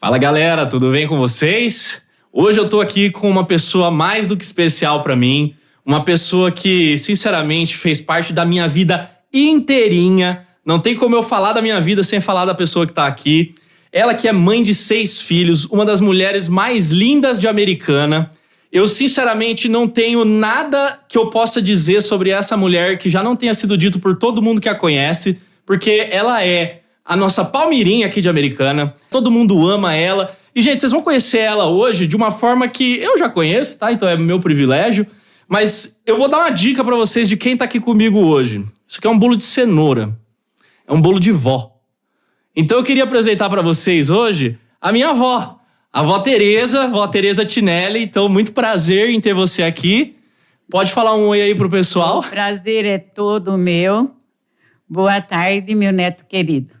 Fala galera, tudo bem com vocês? Hoje eu tô aqui com uma pessoa mais do que especial pra mim, uma pessoa que sinceramente fez parte da minha vida inteirinha. Não tem como eu falar da minha vida sem falar da pessoa que tá aqui. Ela que é mãe de 6 filhos, uma das mulheres mais lindas de Americana. Eu sinceramente não tenho nada que eu possa dizer sobre essa mulher que já não tenha sido dito por todo mundo que a conhece, porque ela é a nossa Palmirinha aqui de Americana. Todo mundo ama ela. E, gente, vocês vão conhecer ela hoje de uma forma que eu já conheço, tá? Então é meu privilégio. Mas eu vou dar uma dica pra vocês de quem tá aqui comigo hoje. Isso aqui é um bolo de cenoura. É um bolo de vó. Então eu queria apresentar pra vocês hoje a minha avó. A vó Tereza Tinelli. Então, muito prazer em ter você aqui. Pode falar um oi aí pro pessoal? O prazer é todo meu. Boa tarde, meu neto querido.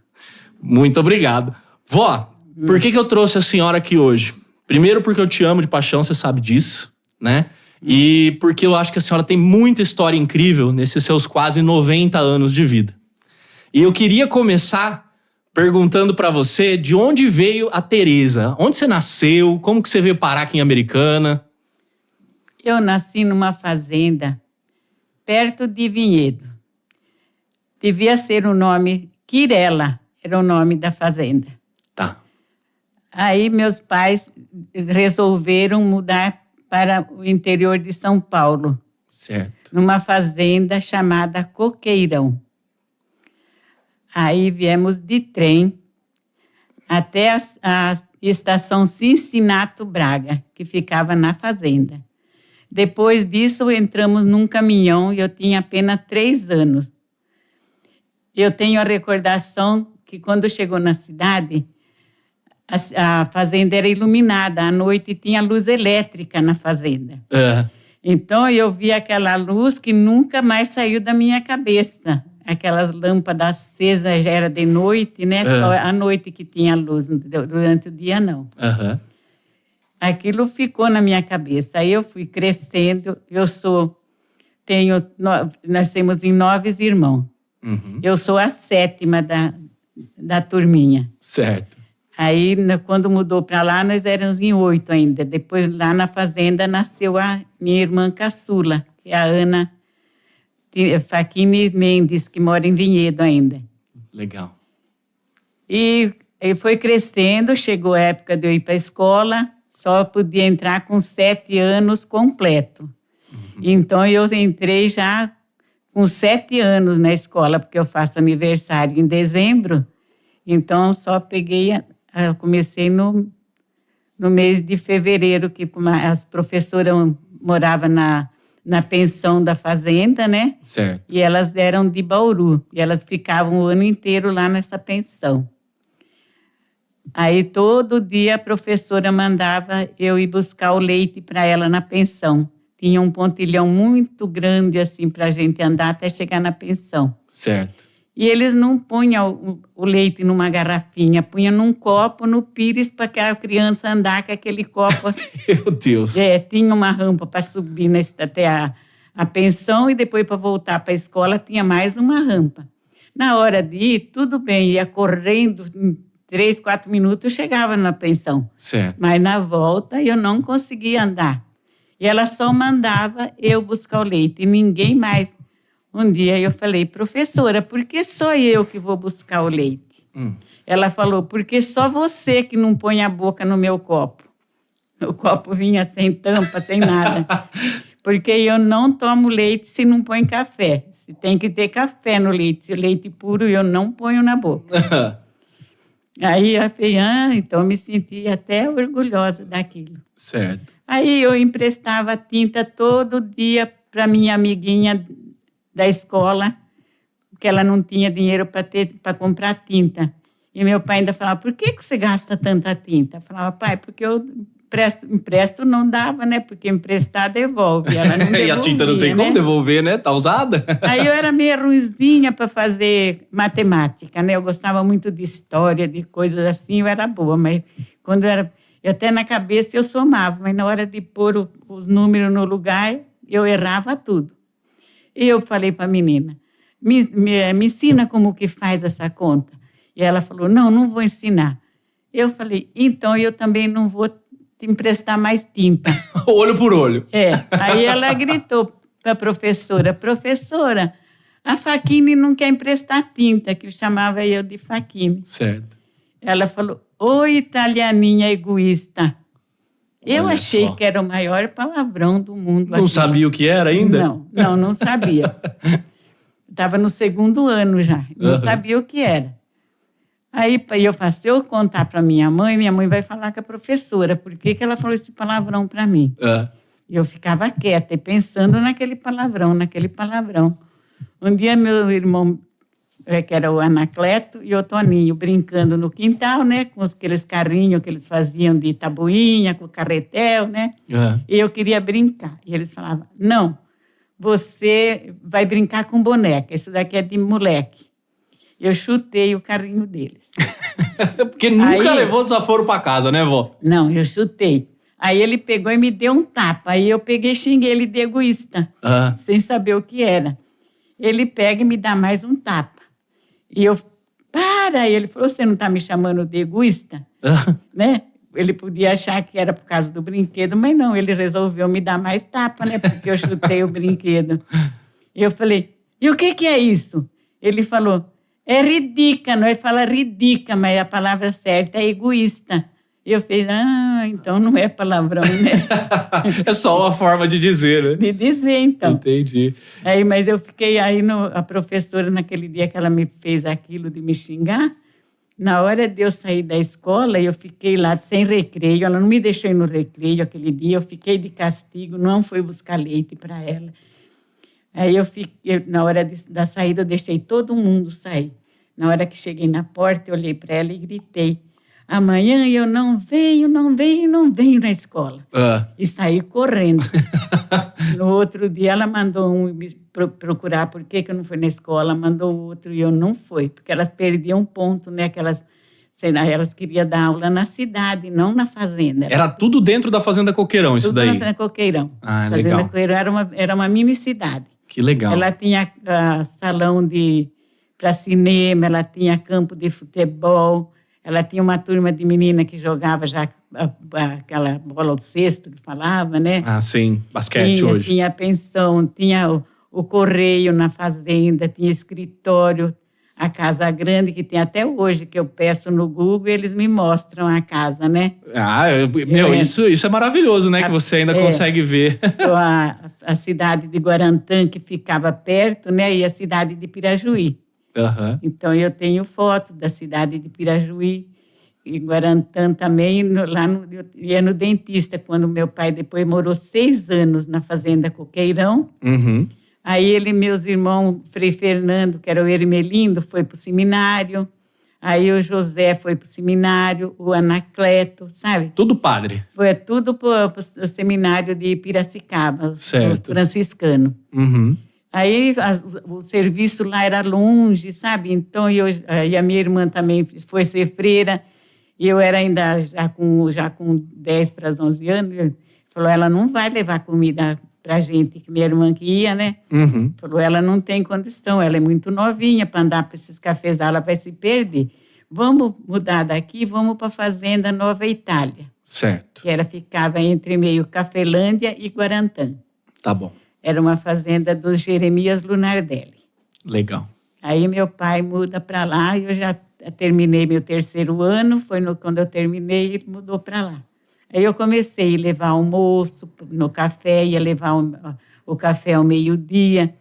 Muito obrigado. Vó, por que eu trouxe a senhora aqui hoje? Primeiro porque eu te amo de paixão, você sabe disso, né? E porque eu acho que a senhora tem muita história incrível nesses seus quase 90 anos de vida. E eu queria começar perguntando pra você de onde veio a Tereza. Onde você nasceu? Como que você veio parar aqui em Americana? Eu nasci numa fazenda perto de Vinhedo. Devia ser o nome Quirela, era o nome da fazenda. Tá. Aí meus pais resolveram mudar para o interior de São Paulo, Certo. numa fazenda chamada Coqueirão. Aí viemos de trem até a estação Cincinato Braga, que ficava na fazenda. Depois disso, entramos num caminhão e eu tinha apenas 3 anos. Eu tenho a recordação que quando chegou na cidade, a fazenda era iluminada. À noite tinha luz elétrica na fazenda. Então eu vi aquela luz que nunca mais saiu da minha cabeça. Aquelas lâmpadas acesas, já era de noite, né? Só à noite que tinha luz, durante o dia não. Aquilo ficou na minha cabeça. Aí eu fui crescendo, nós temos em 9 irmãos. Eu sou a 7ª da turminha. Certo. Aí, quando mudou para lá, nós éramos em 8 ainda. Depois, lá na fazenda, nasceu a minha irmã caçula, que é a Ana Facchini Mendes, que mora em Vinhedo ainda. Legal. E foi crescendo, chegou a época de eu ir para a escola, só podia entrar com 7 anos completo. Então, eu entrei já com 7 anos na escola, porque eu faço aniversário em dezembro. Então, só eu comecei no mês de fevereiro, que as professoras moravam na pensão da fazenda, né? Certo. E elas eram de Bauru, e elas ficavam o ano inteiro lá nessa pensão. Aí, todo dia, a professora mandava eu ir buscar o leite para ela na pensão. Tinha um pontilhão muito grande, assim, para a gente andar até chegar na pensão. Certo. E eles não punham o leite numa garrafinha, punham num copo, no pires, para que a criança andar com aquele copo. Meu Deus. Tinha uma rampa para subir até a pensão e depois para voltar para a escola tinha mais uma rampa. Na hora de ir, tudo bem, ia correndo, em 3, 4 minutos eu chegava na pensão. Certo. Mas na volta eu não conseguia andar. E ela só mandava eu buscar o leite e ninguém mais. Um dia eu falei, professora, por que só eu que vou buscar o leite? Ela falou, porque só você que não põe a boca no meu copo. O copo vinha sem tampa, sem nada. Porque eu não tomo leite se não põe café. Se tem que ter café no leite. Se leite puro eu não ponho na boca. Aí eu falei, então eu me senti até orgulhosa daquilo. Certo. Aí eu emprestava tinta todo dia para minha amiguinha da escola, porque ela não tinha dinheiro para comprar tinta. E meu pai ainda falava, por que você gasta tanta tinta? Eu falava, pai, porque eu empresto não dava, né? Porque emprestar devolve. Ela não devolvia, E a tinta não tem como devolver, né? Tá usada. Aí eu era meio ruinzinha para fazer matemática, né? Eu gostava muito de história, de coisas assim, eu era boa, mas quando até na cabeça eu somava, mas na hora de pôr os números no lugar, eu errava tudo. E eu falei para a menina, me ensina como que faz essa conta. E ela falou, não vou ensinar. Eu falei, então eu também não vou te emprestar mais tinta. Olho por olho. Aí ela gritou para a professora, professora, a Facchini não quer emprestar tinta, que chamava eu de Facchini. Certo. Ela falou, ô italianinha egoísta. Eu Olha achei só. que era o maior palavrão do mundo. Não sabia o que era ainda? Não sabia. Estava no 2º ano já, não sabia o que era. Aí eu falei, se eu contar para minha mãe vai falar com a professora, por que ela falou esse palavrão para mim? E eu ficava quieta e pensando naquele palavrão. Um dia meu irmão, que era o Anacleto, e o Toninho, brincando no quintal, né, com aqueles carrinhos que eles faziam de tabuinha, com carretel, né? E eu queria brincar. E eles falavam, não, você vai brincar com boneca, isso daqui é de moleque. Eu chutei o carrinho deles. Porque nunca levou desaforo para casa, né, vó? Não, eu chutei. Aí ele pegou e me deu um tapa. Aí eu peguei e xinguei ele de egoísta, sem saber o que era. Ele pega e me dá mais um tapa. E eu, para! E ele falou, você não está me chamando de egoísta? Né? Ele podia achar que era por causa do brinquedo, mas não, ele resolveu me dar mais tapa, né? Porque eu chutei o brinquedo. E eu falei, e o que é isso? Ele falou, é ridica, nós fala ridica, mas a palavra certa é egoísta. E eu falei, então não é palavrão, né? É só uma forma de dizer, né? De dizer, então. Entendi. Aí, mas eu fiquei aí, a professora, naquele dia que ela me fez aquilo de me xingar, na hora de eu sair da escola, eu fiquei lá sem recreio, ela não me deixou ir no recreio aquele dia, eu fiquei de castigo, não fui buscar leite para ela. Aí na hora da saída, eu deixei todo mundo sair. Na hora que cheguei na porta, eu olhei para ela e gritei, amanhã eu não venho na escola. E saí correndo. No outro dia, ela mandou me procurar por que eu não fui na escola, mandou outro e eu não fui, porque elas perdiam ponto, né? Elas queriam dar aula na cidade, não na fazenda. Era tudo dentro da Fazenda Coqueirão, isso daí? Tudo na Fazenda Coqueirão. Ah, Fazenda legal. Coqueirão era uma mini cidade. Que legal. Ela tinha salão para cinema, ela tinha campo de futebol, ela tinha uma turma de menina que jogava já aquela bola ao cesto que falava, né? Ah, sim, basquete hoje. Tinha pensão, tinha o correio na fazenda, tinha escritório, a casa grande que tem até hoje, que eu peço no Google e eles me mostram a casa, né? Isso é maravilhoso, né? Que você ainda consegue ver. A cidade de Guarantã, que ficava perto, né? E a cidade de Pirajuí. Então, eu tenho foto da cidade de Pirajuí e Guarantã também. Eu ia no dentista, quando meu pai depois morou 6 anos na Fazenda Coqueirão. Aí meus irmãos, Frei Fernando, que era o Ermelindo, foi para o seminário. Aí o José foi para o seminário, o Anacleto, sabe? Tudo padre. Foi tudo para o seminário de Piracicaba, certo. O franciscano. Aí o serviço lá era longe, sabe? Então, aí a minha irmã também foi ser freira, e eu era ainda já com 10 para 11 anos. Falou, ela não vai levar comida para gente, que minha irmã que ia, né? Falou, ela não tem condição, ela é muito novinha para andar para esses cafés, ela vai se perder. Vamos mudar daqui, vamos para a Fazenda Nova Itália. Certo. Que ficava entre meio Cafelândia e Guarantã. Tá bom. Era uma fazenda do Jeremias Lunardelli. Legal. Aí meu pai muda para lá, e eu já terminei meu 3º ano, quando eu terminei, ele mudou para lá. Aí eu comecei a levar almoço no café, ia levar o café ao meio-dia.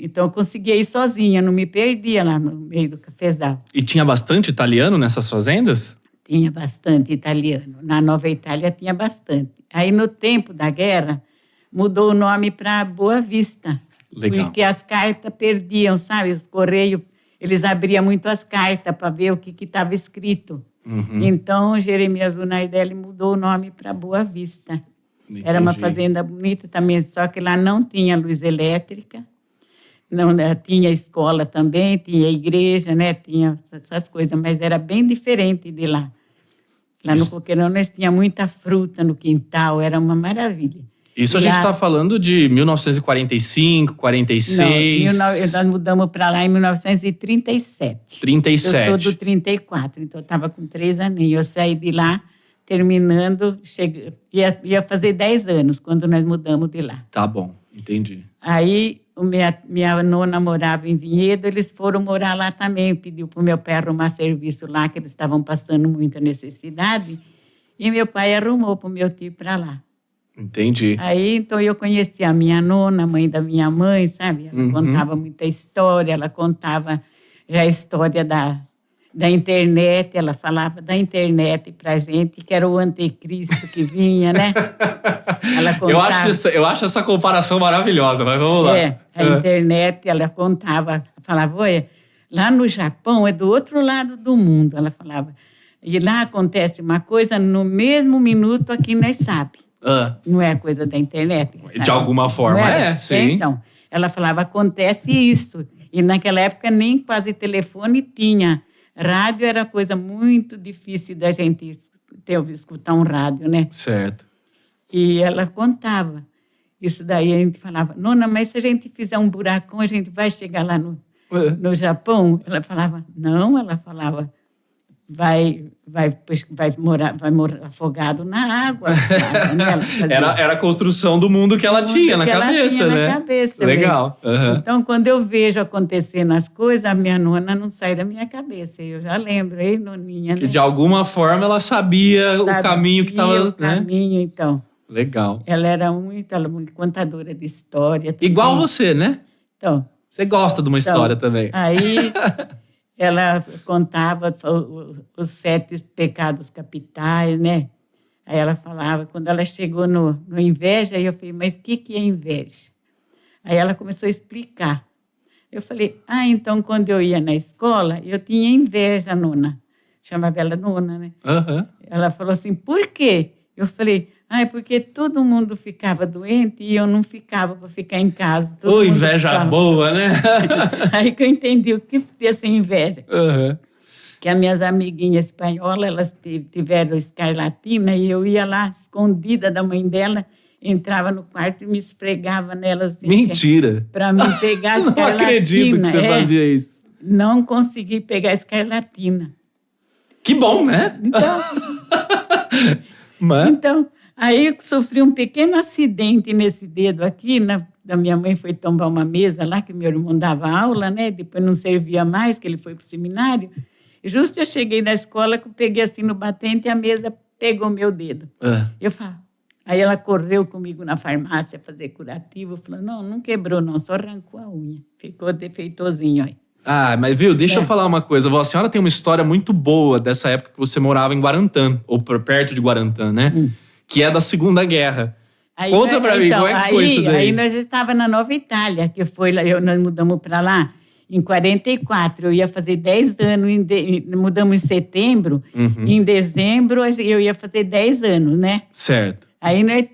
Então eu conseguia ir sozinha, não me perdia lá no meio do cafezal. E tinha bastante italiano nessas fazendas? Tinha bastante italiano. Na Nova Itália tinha bastante. Aí no tempo da guerra, mudou o nome para Boa Vista. Legal. Porque as cartas perdiam, sabe? Os correios, eles abriam muito as cartas para ver o que estava escrito. Então, o Jeremias Lunardelli mudou o nome para Boa Vista. Entendi. Era uma fazenda bonita também, só que lá não tinha luz elétrica, não tinha escola também, tinha igreja, né? Tinha essas coisas, mas era bem diferente de lá. Lá no Coqueirão nós tinha muita fruta no quintal, era uma maravilha. Isso a gente está falando de 1945, 46... Não, nós mudamos para lá em 1937. 37. Eu sou do 34, então eu estava com 3 aninhos. Eu saí de lá terminando, ia fazer 10 anos quando nós mudamos de lá. Tá bom, entendi. Aí minha nona morava em Vinhedo, eles foram morar lá também. Pediu para o meu pai arrumar serviço lá, que eles estavam passando muita necessidade. E meu pai arrumou para o meu tio para lá. Entendi. Aí, então, eu conheci a minha nona, mãe da minha mãe, sabe? Ela contava muita história, ela contava já a história da internet, ela falava da internet pra gente, que era o anticristo que vinha, né? Ela contava, eu acho essa comparação maravilhosa, mas vamos lá. A internet, ela contava, falava, olha, lá no Japão é do outro lado do mundo, ela falava. E lá acontece uma coisa, no mesmo minuto aqui nós sabemos. Não é coisa da internet? Sabe? De alguma forma, sim. Então, ela falava, acontece isso. E naquela época nem quase telefone tinha. Rádio era coisa muito difícil da gente escutar um rádio, né? Certo. E ela contava. Isso daí a gente falava, nona, mas se a gente fizer um buracão, a gente vai chegar lá no Japão? Ela falava, não, ela falava, vai morar afogado na água. Era a construção do mundo que ela tinha na cabeça, né? Na cabeça, legal. Uhum. Então, quando eu vejo acontecendo as coisas, a minha nona não sai da minha cabeça. Eu já lembro, ei, noninha, né? Que de alguma forma ela sabia o caminho que estava... o caminho, então. Legal. Ela era muito contadora de história. Também. Igual você, né? Então. Você gosta de uma história também. Aí... Ela contava os 7 pecados capitais, né? Aí ela falava, quando ela chegou no inveja, aí eu falei, mas o que é inveja? Aí ela começou a explicar. Eu falei, então quando eu ia na escola, eu tinha inveja, nona. Chamava ela nona, né? Uhum. Ela falou assim, por quê? Eu falei, porque todo mundo ficava doente e eu não ficava para ficar em casa. Inveja boa, né? Aí que eu entendi o que podia ser inveja. Uhum. Que as minhas amiguinhas espanholas, elas tiveram escarlatina e eu ia lá, escondida da mãe dela, entrava no quarto e me esfregava nelas. Assim, mentira! Para me pegar a escarlatina. Não acredito que você fazia isso. Não consegui pegar a escarlatina. Que bom, né? Então, aí eu sofri um pequeno acidente nesse dedo aqui, da minha mãe foi tombar uma mesa lá, que meu irmão dava aula, né? Depois não servia mais, que ele foi para o seminário. Justo eu cheguei na escola, que eu peguei assim no batente e a mesa pegou meu dedo. Eu falo, aí ela correu comigo na farmácia fazer curativo, falou, não quebrou não, só arrancou a unha. Ficou defeitosinho aí. Mas viu, deixa eu falar uma coisa. A senhora tem uma história muito boa dessa época que você morava em Guarantã, ou perto de Guarantã, né? Que é da Segunda Guerra. Conta pra mim, como é que foi isso daí? Aí nós estávamos na Nova Itália, que foi lá, nós mudamos para lá em 44. Eu ia fazer 10 anos, mudamos em setembro, em dezembro eu ia fazer 10 anos, né? Certo. Aí nós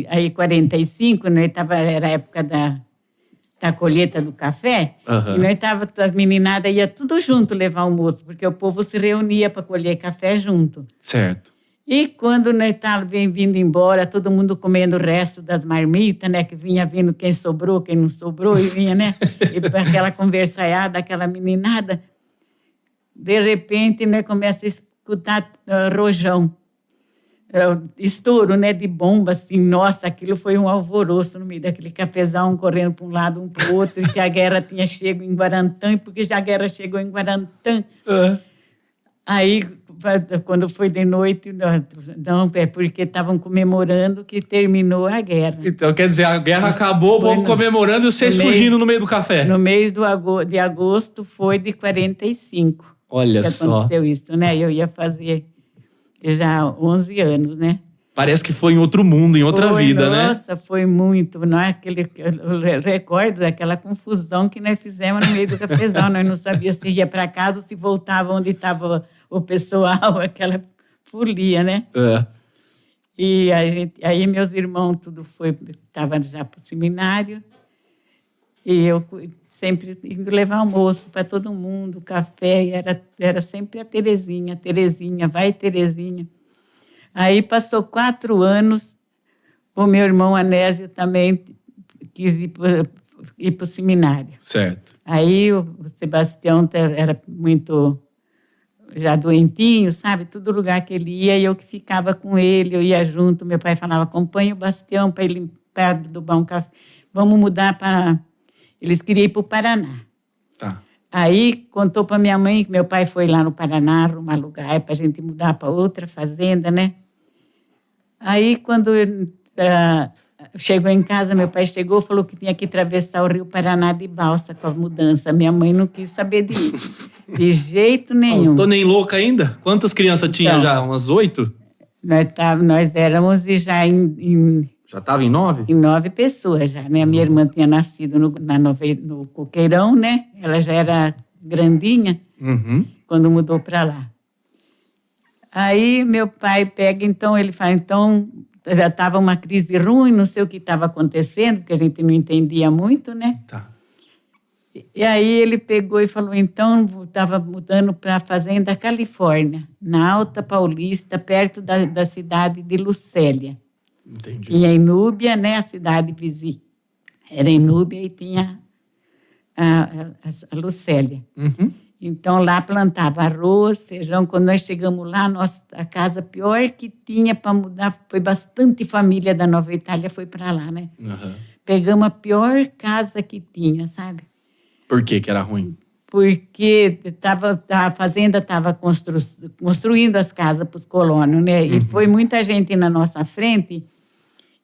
aí 45, era a época da colheita do café, e nós as meninadas iam tudo junto levar almoço, porque o povo se reunia para colher café junto. Certo. E quando nós estávamos vindo embora, todo mundo comendo o resto das marmitas, né? Que vinha vindo quem sobrou, quem não sobrou, e vinha, né? E aquela conversaiada, aquela meninada. De repente, né, começa a escutar rojão. Estouro, né, de bomba, assim, nossa, aquilo foi um alvoroço no meio daquele cafezal, um correndo para um lado, um para o outro, e que a guerra tinha chegado em Guarantã, porque já a guerra chegou em Guarantã. Aí, quando foi de noite, não, é porque estavam comemorando que terminou a guerra. Então, quer dizer, a guerra acabou, o povo comemorando e vocês fugindo no meio do café. No mês de agosto foi de 45. Olha que só. Aconteceu isso, né? Eu ia fazer já 11 anos, né? Parece que foi em outro mundo, em outra vida, né? Nossa, foi muito. Não é eu recordo daquela confusão que nós fizemos no meio do cafezal. Nós não sabíamos se ia para casa ou se voltava onde estava o pessoal, aquela folia, né? E aí meus irmãos estavam já para o seminário, e eu sempre indo levar almoço para todo mundo, café, e era sempre a Terezinha, vai Terezinha. Aí passou 4 anos, O meu irmão Anésio também quis ir para o seminário. Certo. Aí o Sebastião era muito já doentinho, sabe? Todo lugar que ele ia, eu que ficava com ele, eu ia junto. Meu pai falava, acompanha o Bastião para ele adubar um café. Vamos mudar para... Eles queriam ir para o Paraná. Tá. Aí contou para minha mãe que meu pai foi lá no Paraná arrumar lugar para a gente mudar para outra fazenda, né? Aí quando chegou em casa, meu pai chegou e falou que tinha que atravessar o Rio Paraná de balsa com a mudança. Minha mãe não quis saber disso, de jeito nenhum. Não tô nem louca ainda? Quantas crianças tinha Então, já? Umas 8? Nós éramos e já Já estava em 9? em 9 pessoas já, né? A minha irmã tinha nascido no Coqueirão, né? Ela já era grandinha quando mudou para lá. Aí meu pai pega, então, ele fala, então, já estava uma crise ruim, não sei o que estava acontecendo, porque a gente não entendia muito, né? Tá. E aí ele pegou e falou, então, estava mudando para a Fazenda Califórnia, na Alta Paulista, perto da cidade de Lucélia. Entendi. Tinha Inúbia, né? A cidade vizinha. Era Inúbia e tinha a Lucélia. Então, lá plantava arroz, feijão. Quando nós chegamos lá, a casa pior que tinha para mudar, foi bastante família da Nova Itália, foi para lá, né? Pegamos a pior casa que tinha, sabe? Por que era ruim? Porque a fazenda estava construindo as casas para os colonos, né? E foi muita gente na nossa frente.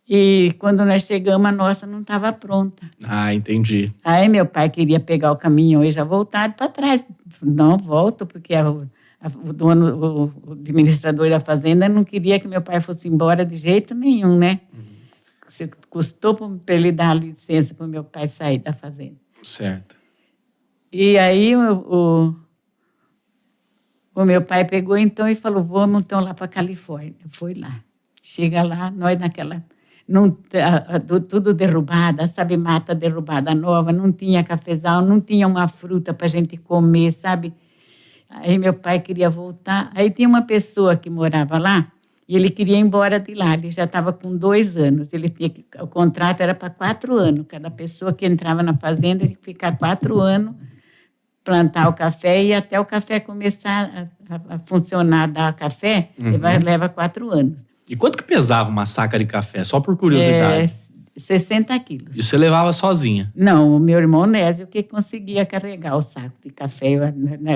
E quando nós chegamos, a nossa não estava pronta. Ah, entendi. Aí meu pai queria pegar o caminhão e já voltar para trás. Não, volto, porque o dono, o administrador da fazenda não queria que meu pai fosse embora de jeito nenhum, né? Custou para ele dar licença para o meu pai sair da fazenda. Certo. E aí o meu pai pegou então e falou, vamos então lá para a Califórnia. Foi lá. Chega lá, nós naquela... tudo derrubada, sabe, mata derrubada nova, não tinha cafezal, não tinha uma fruta para a gente comer, sabe? Aí meu pai queria voltar. Aí tinha uma pessoa que morava lá e ele queria ir embora de lá. Ele já estava com 2 anos. O contrato era para 4 anos. Cada pessoa que entrava na fazenda tinha que ficar 4 anos, plantar o café e até o café começar a funcionar, dar café, leva 4 anos. E quanto que pesava uma saca de café? Só por curiosidade. 60 quilos. E você levava sozinha? Não, o meu irmão Nésio que conseguia carregar o saco de café.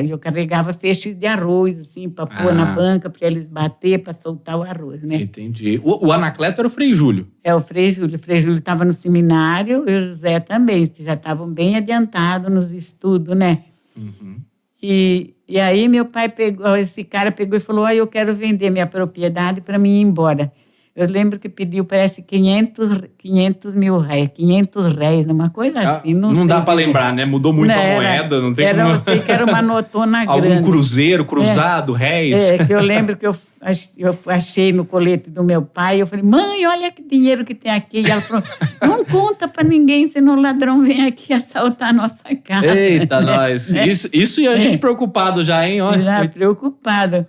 Eu carregava feixes de arroz, assim, para pôr na banca, para eles bater, para soltar o arroz, né? Entendi. O Anacleto era o Frei Júlio? É, o Frei Júlio. O Frei Júlio estava no seminário e o José também. Já estavam bem adiantados nos estudos, né? E aí meu pai pegou, esse cara pegou e falou, eu quero vender minha propriedade para mim ir embora. Eu lembro que pediu, parece, 500 mil réis, 500 réis, uma coisa assim. Não dá para lembrar, né? Mudou muito a moeda, não tem como... Eu sei que era uma notona grande. Algum cruzeiro, cruzado, réis. Que eu lembro que eu achei no colete do meu pai, eu falei, mãe, olha que dinheiro que tem aqui. E ela falou, não conta para ninguém, senão o ladrão vem aqui assaltar a nossa casa. Eita, nós. Isso e a gente preocupado já, hein? Olha. Já preocupado.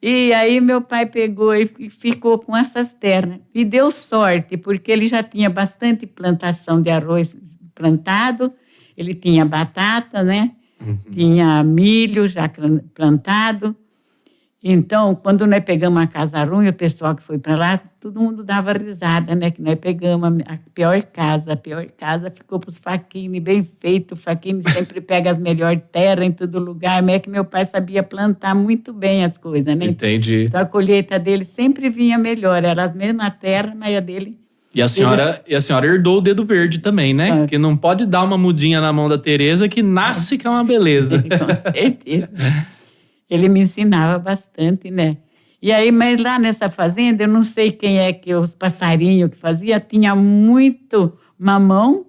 E aí meu pai pegou e ficou com essas terras. E deu sorte, porque ele já tinha bastante plantação de arroz plantado, ele tinha batata, né? Tinha milho já plantado. Então, quando nós pegamos a casa ruim, o pessoal que foi para lá, todo mundo dava risada, né? Que nós pegamos a pior casa ficou para os Facchini, bem feito. O Facchini sempre pega as melhores terras em todo lugar, mas é que meu pai sabia plantar muito bem as coisas, né? Entendi. Então, a colheita dele sempre vinha melhor, era a mesma terra, mas a dele... E a senhora herdou o dedo verde também, né? Que não pode dar uma mudinha na mão da Tereza que nasce que é uma beleza. Com certeza. Ele me ensinava bastante, né? E aí, mas lá nessa fazenda, eu não sei quem é que os passarinhos que fazia, tinha muito mamão,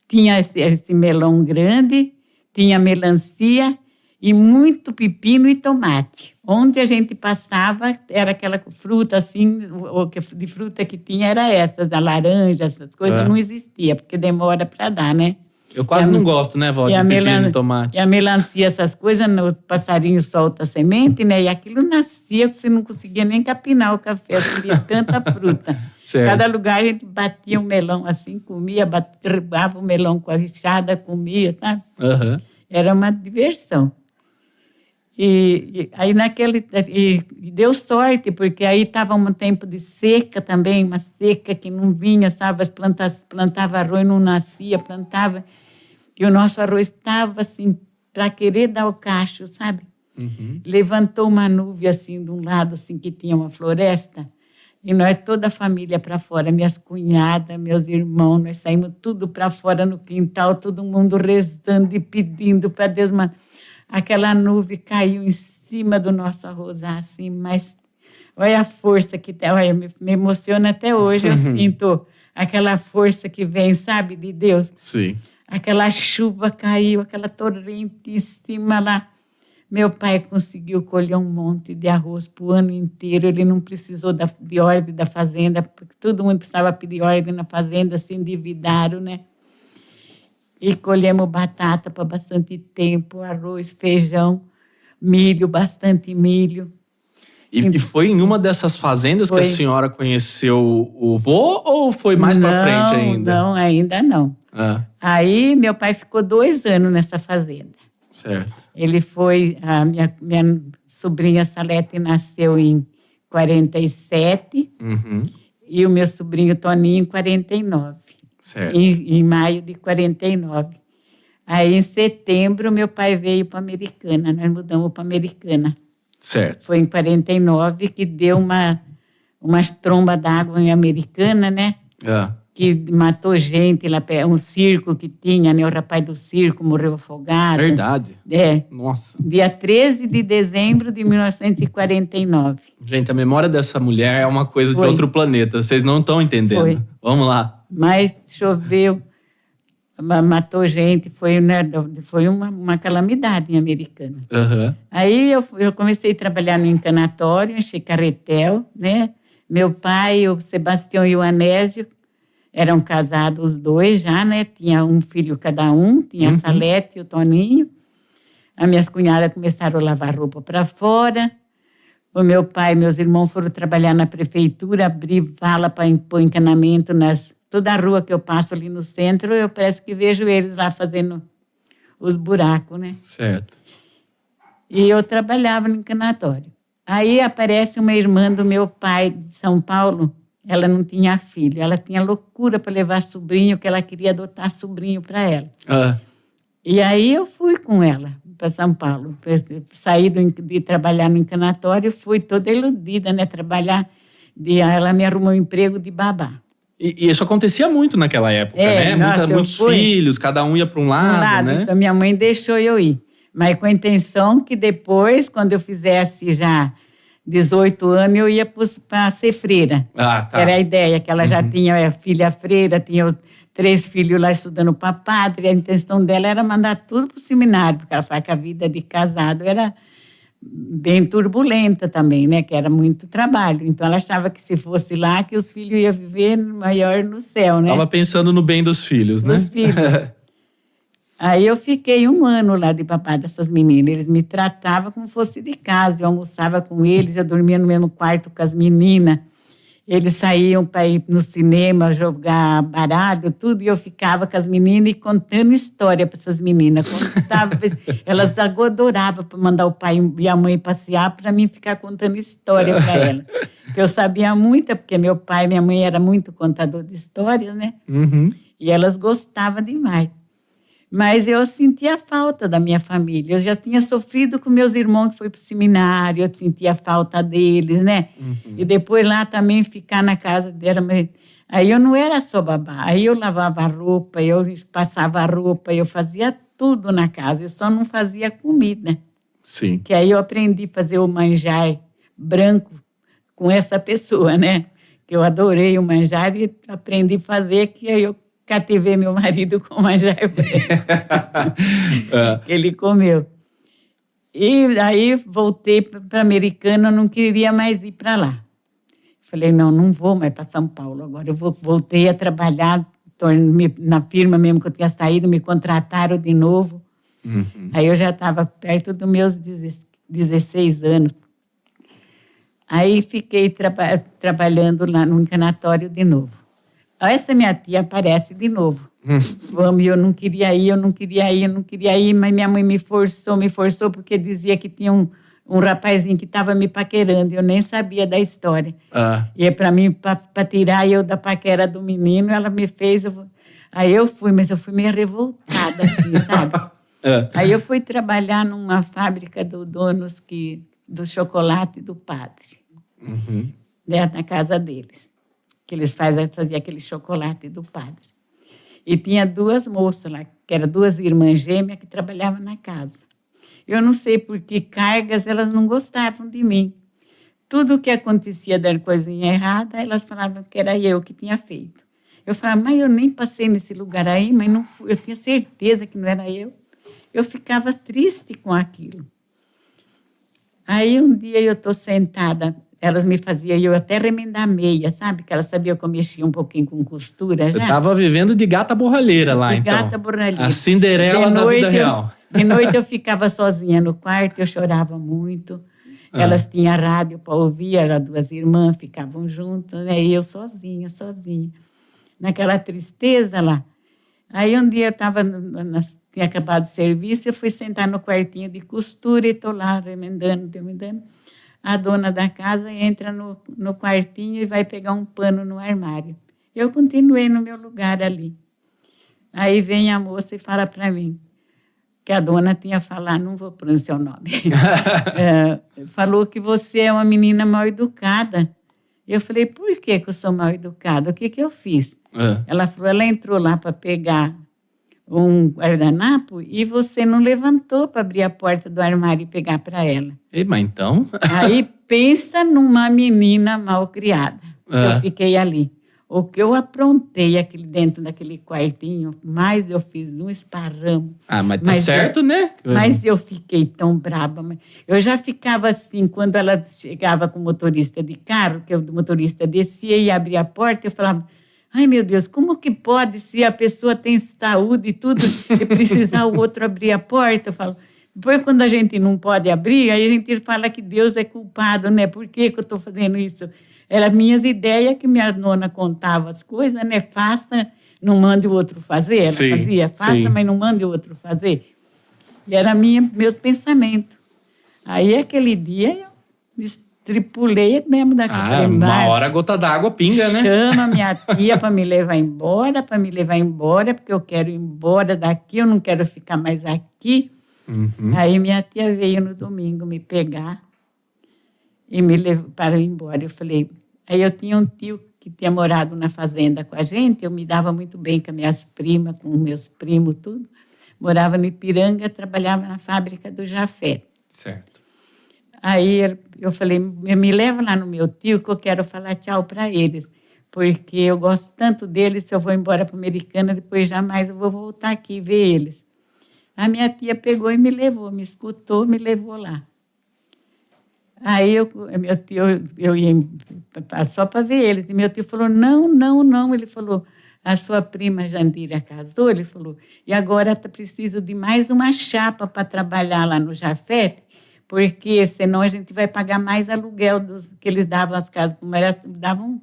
tinha esse melão grande, tinha melancia e muito pepino e tomate. Onde a gente passava, era aquela fruta assim, de fruta que tinha era essa, da laranja, essas coisas, não existia, porque demora para dar, né? Eu quase não gosto, né, vó, de pepino e tomate. E a melancia, essas coisas, o passarinho solta a semente, né? E aquilo nascia, que você não conseguia nem capinar o café, de tanta fruta. Certo. Cada lugar a gente batia um melão assim, comia, derrubava o melão com a enxada, comia, sabe? Uhum. Era uma diversão. E aí e deu sorte, porque aí estava um tempo de seca também, uma seca que não vinha, sabe? As plantas plantava arroz, não nascia, plantava. E o nosso arroz estava assim, para querer dar o cacho, sabe? Uhum. Levantou uma nuvem assim, de um lado, assim, que tinha uma floresta, e nós, toda a família para fora, minhas cunhadas, meus irmãos, nós saímos tudo para fora no quintal, todo mundo rezando e pedindo para Deus, mas aquela nuvem caiu em cima do nosso arroz, assim, mas olha a força que tem, olha, me emociona até hoje, eu sinto aquela força que vem, sabe, de Deus. Sim. Aquela chuva caiu, aquela torrente em cima lá. Meu pai conseguiu colher um monte de arroz para o ano inteiro. Ele não precisou de ordem da fazenda, porque todo mundo precisava pedir ordem na fazenda, se endividaram, né? E colhemos batata para bastante tempo, arroz, feijão, milho, bastante milho. E foi em uma dessas fazendas que a senhora conheceu o vô ou foi mais para frente ainda? Não, ainda não. Aí meu pai ficou 2 anos nessa fazenda. Certo. Ele foi, a minha sobrinha Salete nasceu em 47 e o meu sobrinho Toninho em 49. Certo. Em maio de 49. Aí em setembro meu pai veio para Americana, nós mudamos para Americana. Certo. Foi em 49 que deu umas trombas d'água em Americana, né? Que matou gente lá, um circo que tinha, né? O rapaz do circo morreu afogado. Verdade? É. Nossa. Dia 13 de dezembro de 1949. Gente, a memória dessa mulher é uma coisa de outro planeta. Vocês não estão entendendo. Foi. Vamos lá. Mas choveu, matou gente, foi uma calamidade em Americana. Aí eu comecei a trabalhar no encanatório, encher carretel, né? Meu pai, o Sebastião e o Anésio, eram casados os dois já, né? Tinha um filho cada um, tinha a Salete e o Toninho. As minhas cunhadas começaram a lavar roupa para fora. O meu pai e meus irmãos foram trabalhar na prefeitura, abrir vala para impor encanamento toda a rua que eu passo ali no centro, eu parece que vejo eles lá fazendo os buracos, né? Certo. E eu trabalhava no encanatório. Aí aparece uma irmã do meu pai de São Paulo. Ela não tinha filho, ela tinha loucura para levar sobrinho, que ela queria adotar sobrinho para ela. E aí eu fui com ela para São Paulo. Saí de trabalhar no encanatório, fui toda iludida, né? Ela me arrumou um emprego de babá. E isso acontecia muito naquela época, né? Nossa, muitos filhos, cada um ia para um lado, né? Então minha mãe deixou eu ir. Mas com a intenção que depois, quando eu fizesse já 18 anos, eu ia para ser freira. Tá. Era a ideia, que ela já tinha filha freira, tinha 3 filhos lá estudando para padre. A intenção dela era mandar tudo para o seminário, porque ela falava que a vida de casado era bem turbulenta também, né? Que era muito trabalho. Então, ela achava que se fosse lá, que os filhos iam viver maior no céu, né? Estava pensando no bem dos filhos, né? Dos filhos. Aí eu fiquei 1 ano lá de babá dessas meninas. Eles me tratavam como fosse de casa. Eu almoçava com eles, eu dormia no mesmo quarto com as meninas. Eles saíam para ir no cinema, jogar baralho, tudo, e eu ficava com as meninas e contando história para essas meninas. Elas adoravam para mandar o pai e a mãe passear, para mim ficar contando história para elas. Eu sabia muita, porque meu pai e minha mãe eram muito contador de histórias, né? E elas gostavam demais. Mas eu sentia falta da minha família. Eu já tinha sofrido com meus irmãos que foi para o seminário, eu sentia falta deles, né? E depois lá também ficar na casa dela. Aí eu não era só babá. Aí eu lavava a roupa, eu passava a roupa, eu fazia tudo na casa. Eu só não fazia comida. Sim. Que aí eu aprendi a fazer o manjar branco com essa pessoa, né? Que eu adorei o manjar e aprendi a fazer, que aí eu cativei meu marido com manjar branco. Ele comeu. E aí voltei para Americana, eu não queria mais ir para lá. Falei, não vou mais para São Paulo agora. Voltei a trabalhar na firma mesmo que eu tinha saído, me contrataram de novo. Aí eu já estava perto dos meus 16 anos. Aí fiquei trabalhando lá no encanatório de novo. Essa minha tia aparece de novo. Vamos, eu não queria ir, mas minha mãe me forçou, porque dizia que tinha um rapazinho que estava me paquerando, eu nem sabia da história. E para mim, para tirar eu da paquera do menino, ela me fez... Aí eu fui, mas eu fui meio revoltada, assim, sabe? Aí eu fui trabalhar numa fábrica do donos do chocolate do padre, né, na casa deles, que eles faziam aquele chocolate do padre. E tinha 2 moças lá, que eram 2 irmãs gêmeas que trabalhavam na casa. Eu não sei por que cargas elas não gostavam de mim. Tudo que acontecia da coisinha errada, elas falavam que era eu que tinha feito. Eu falava, mas eu nem passei nesse lugar aí, mas não fui, eu tinha certeza que não era eu. Eu ficava triste com aquilo. Aí um dia eu estou sentada, elas me faziam eu até remendar meia, sabe? Que elas sabiam que eu mexia um pouquinho com costura. Você estava vivendo de gata borralheira lá, então. Gata borralheira. A Cinderela da vida real. De noite eu ficava sozinha no quarto, eu chorava muito. Elas tinham rádio para ouvir, eram 2 irmãs, ficavam juntas, né? E eu sozinha. Naquela tristeza lá. Aí um dia eu tinha acabado o serviço, eu fui sentar no quartinho de costura e estou lá remendando. A dona da casa entra no quartinho e vai pegar um pano no armário. Eu continuei no meu lugar ali. Aí vem a moça e fala para mim, que a dona tinha falado, não vou pronunciar o nome, falou que você é uma menina mal educada. Eu falei, por que eu sou mal educada? O que eu fiz? Ela falou, ela entrou lá para pegar um guardanapo e você não levantou para abrir a porta do armário e pegar para ela. Mas então... Aí pensa numa menina mal criada. Eu fiquei ali. O que eu aprontei dentro daquele quartinho, mais eu fiz um esparramo. Mas tá certo, né? Mas eu fiquei tão braba. Eu já ficava assim, quando ela chegava com o motorista de carro, que o motorista descia e abria a porta, eu falava, ai meu Deus, como que pode, se a pessoa tem saúde e tudo, e precisar o outro abrir a porta? Eu falo, depois quando a gente não pode abrir, aí a gente fala que Deus é culpado, né? Por que eu estou fazendo isso? Eram minhas ideias que minha nona contava as coisas, né? Faça, não mande o outro fazer. Ela fazia, faça, mas não mande o outro fazer. E eram meus pensamentos. Aí, aquele dia, eu me estripulei mesmo daquele uma hora a gota d'água pinga, né? Chama minha tia para me levar embora, porque eu quero ir embora daqui, eu não quero ficar mais aqui. Aí, minha tia veio no domingo me pegar e me levou para ir embora. Eu falei, aí eu tinha um tio que tinha morado na fazenda com a gente, eu me dava muito bem com as minhas primas, com meus primos, tudo. Morava no Ipiranga, trabalhava na fábrica do Jafé. Certo. Aí eu falei, me leva lá no meu tio que eu quero falar tchau para eles, porque eu gosto tanto deles, se eu vou embora para a Americana, depois jamais eu vou voltar aqui e ver eles. A minha tia pegou e me levou, me escutou, me levou lá. Aí meu tio, eu ia só para ver eles. E meu tio falou, não. Ele falou, a sua prima Jandira casou, ele falou, e agora precisa de mais uma chapa para trabalhar lá no Jafé, porque senão a gente vai pagar mais aluguel que eles davam às casas, como elas davam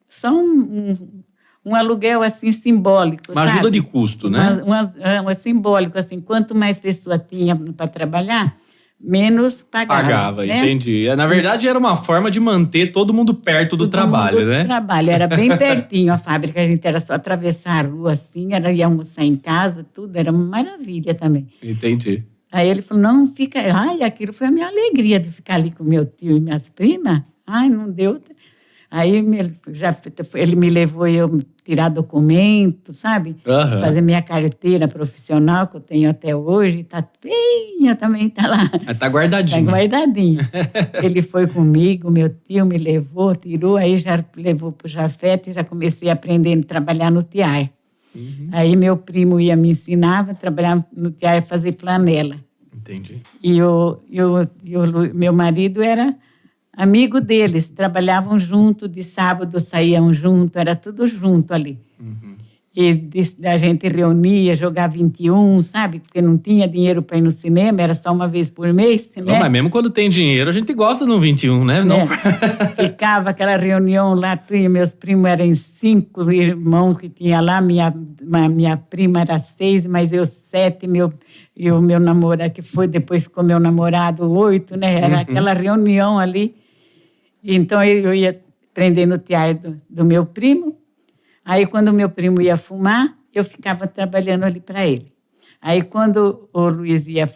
só um aluguel assim simbólico, uma ajuda de custo, né? Um simbólico, assim, quanto mais pessoa tinha para trabalhar, menos pagava, né? Entendi. Na verdade, era uma forma de manter todo mundo perto do trabalho, né? Trabalho, era bem pertinho a fábrica, a gente era só atravessar a rua assim, ia almoçar em casa, tudo, era uma maravilha também. Entendi. Aí ele falou, não, fica... Ai, aquilo foi a minha alegria de ficar ali com meu tio e minhas primas. Ai, não deu... Aí ele me levou eu tirar documento, sabe? Fazer minha carteira profissional, que eu tenho até hoje. Tá bem, também está lá. Está guardadinho. Está guardadinho. Ele foi comigo, meu tio me levou, tirou, aí já levou para o Jafete e já comecei a aprender a trabalhar no tiar. Aí meu primo ia me ensinar a trabalhar no tiar e fazer flanela. Entendi. E meu marido era... amigo deles, trabalhavam junto, de sábado saíam junto, era tudo junto ali. E a gente reunia, jogava 21, sabe? Porque não tinha dinheiro para ir no cinema, era só uma vez por mês, né? Não, mas mesmo quando tem dinheiro, a gente gosta de um 21, né? Não... Ficava aquela reunião lá, meus primos eram 5 irmãos que tinha lá, minha prima era 6, mas eu 7, e o meu namorado, que foi, depois ficou meu namorado, 8, né? Era aquela reunião ali. Então, eu ia prender no teatro do meu primo. Aí, quando o meu primo ia fumar, eu ficava trabalhando ali para ele. Aí, quando o Luiz ia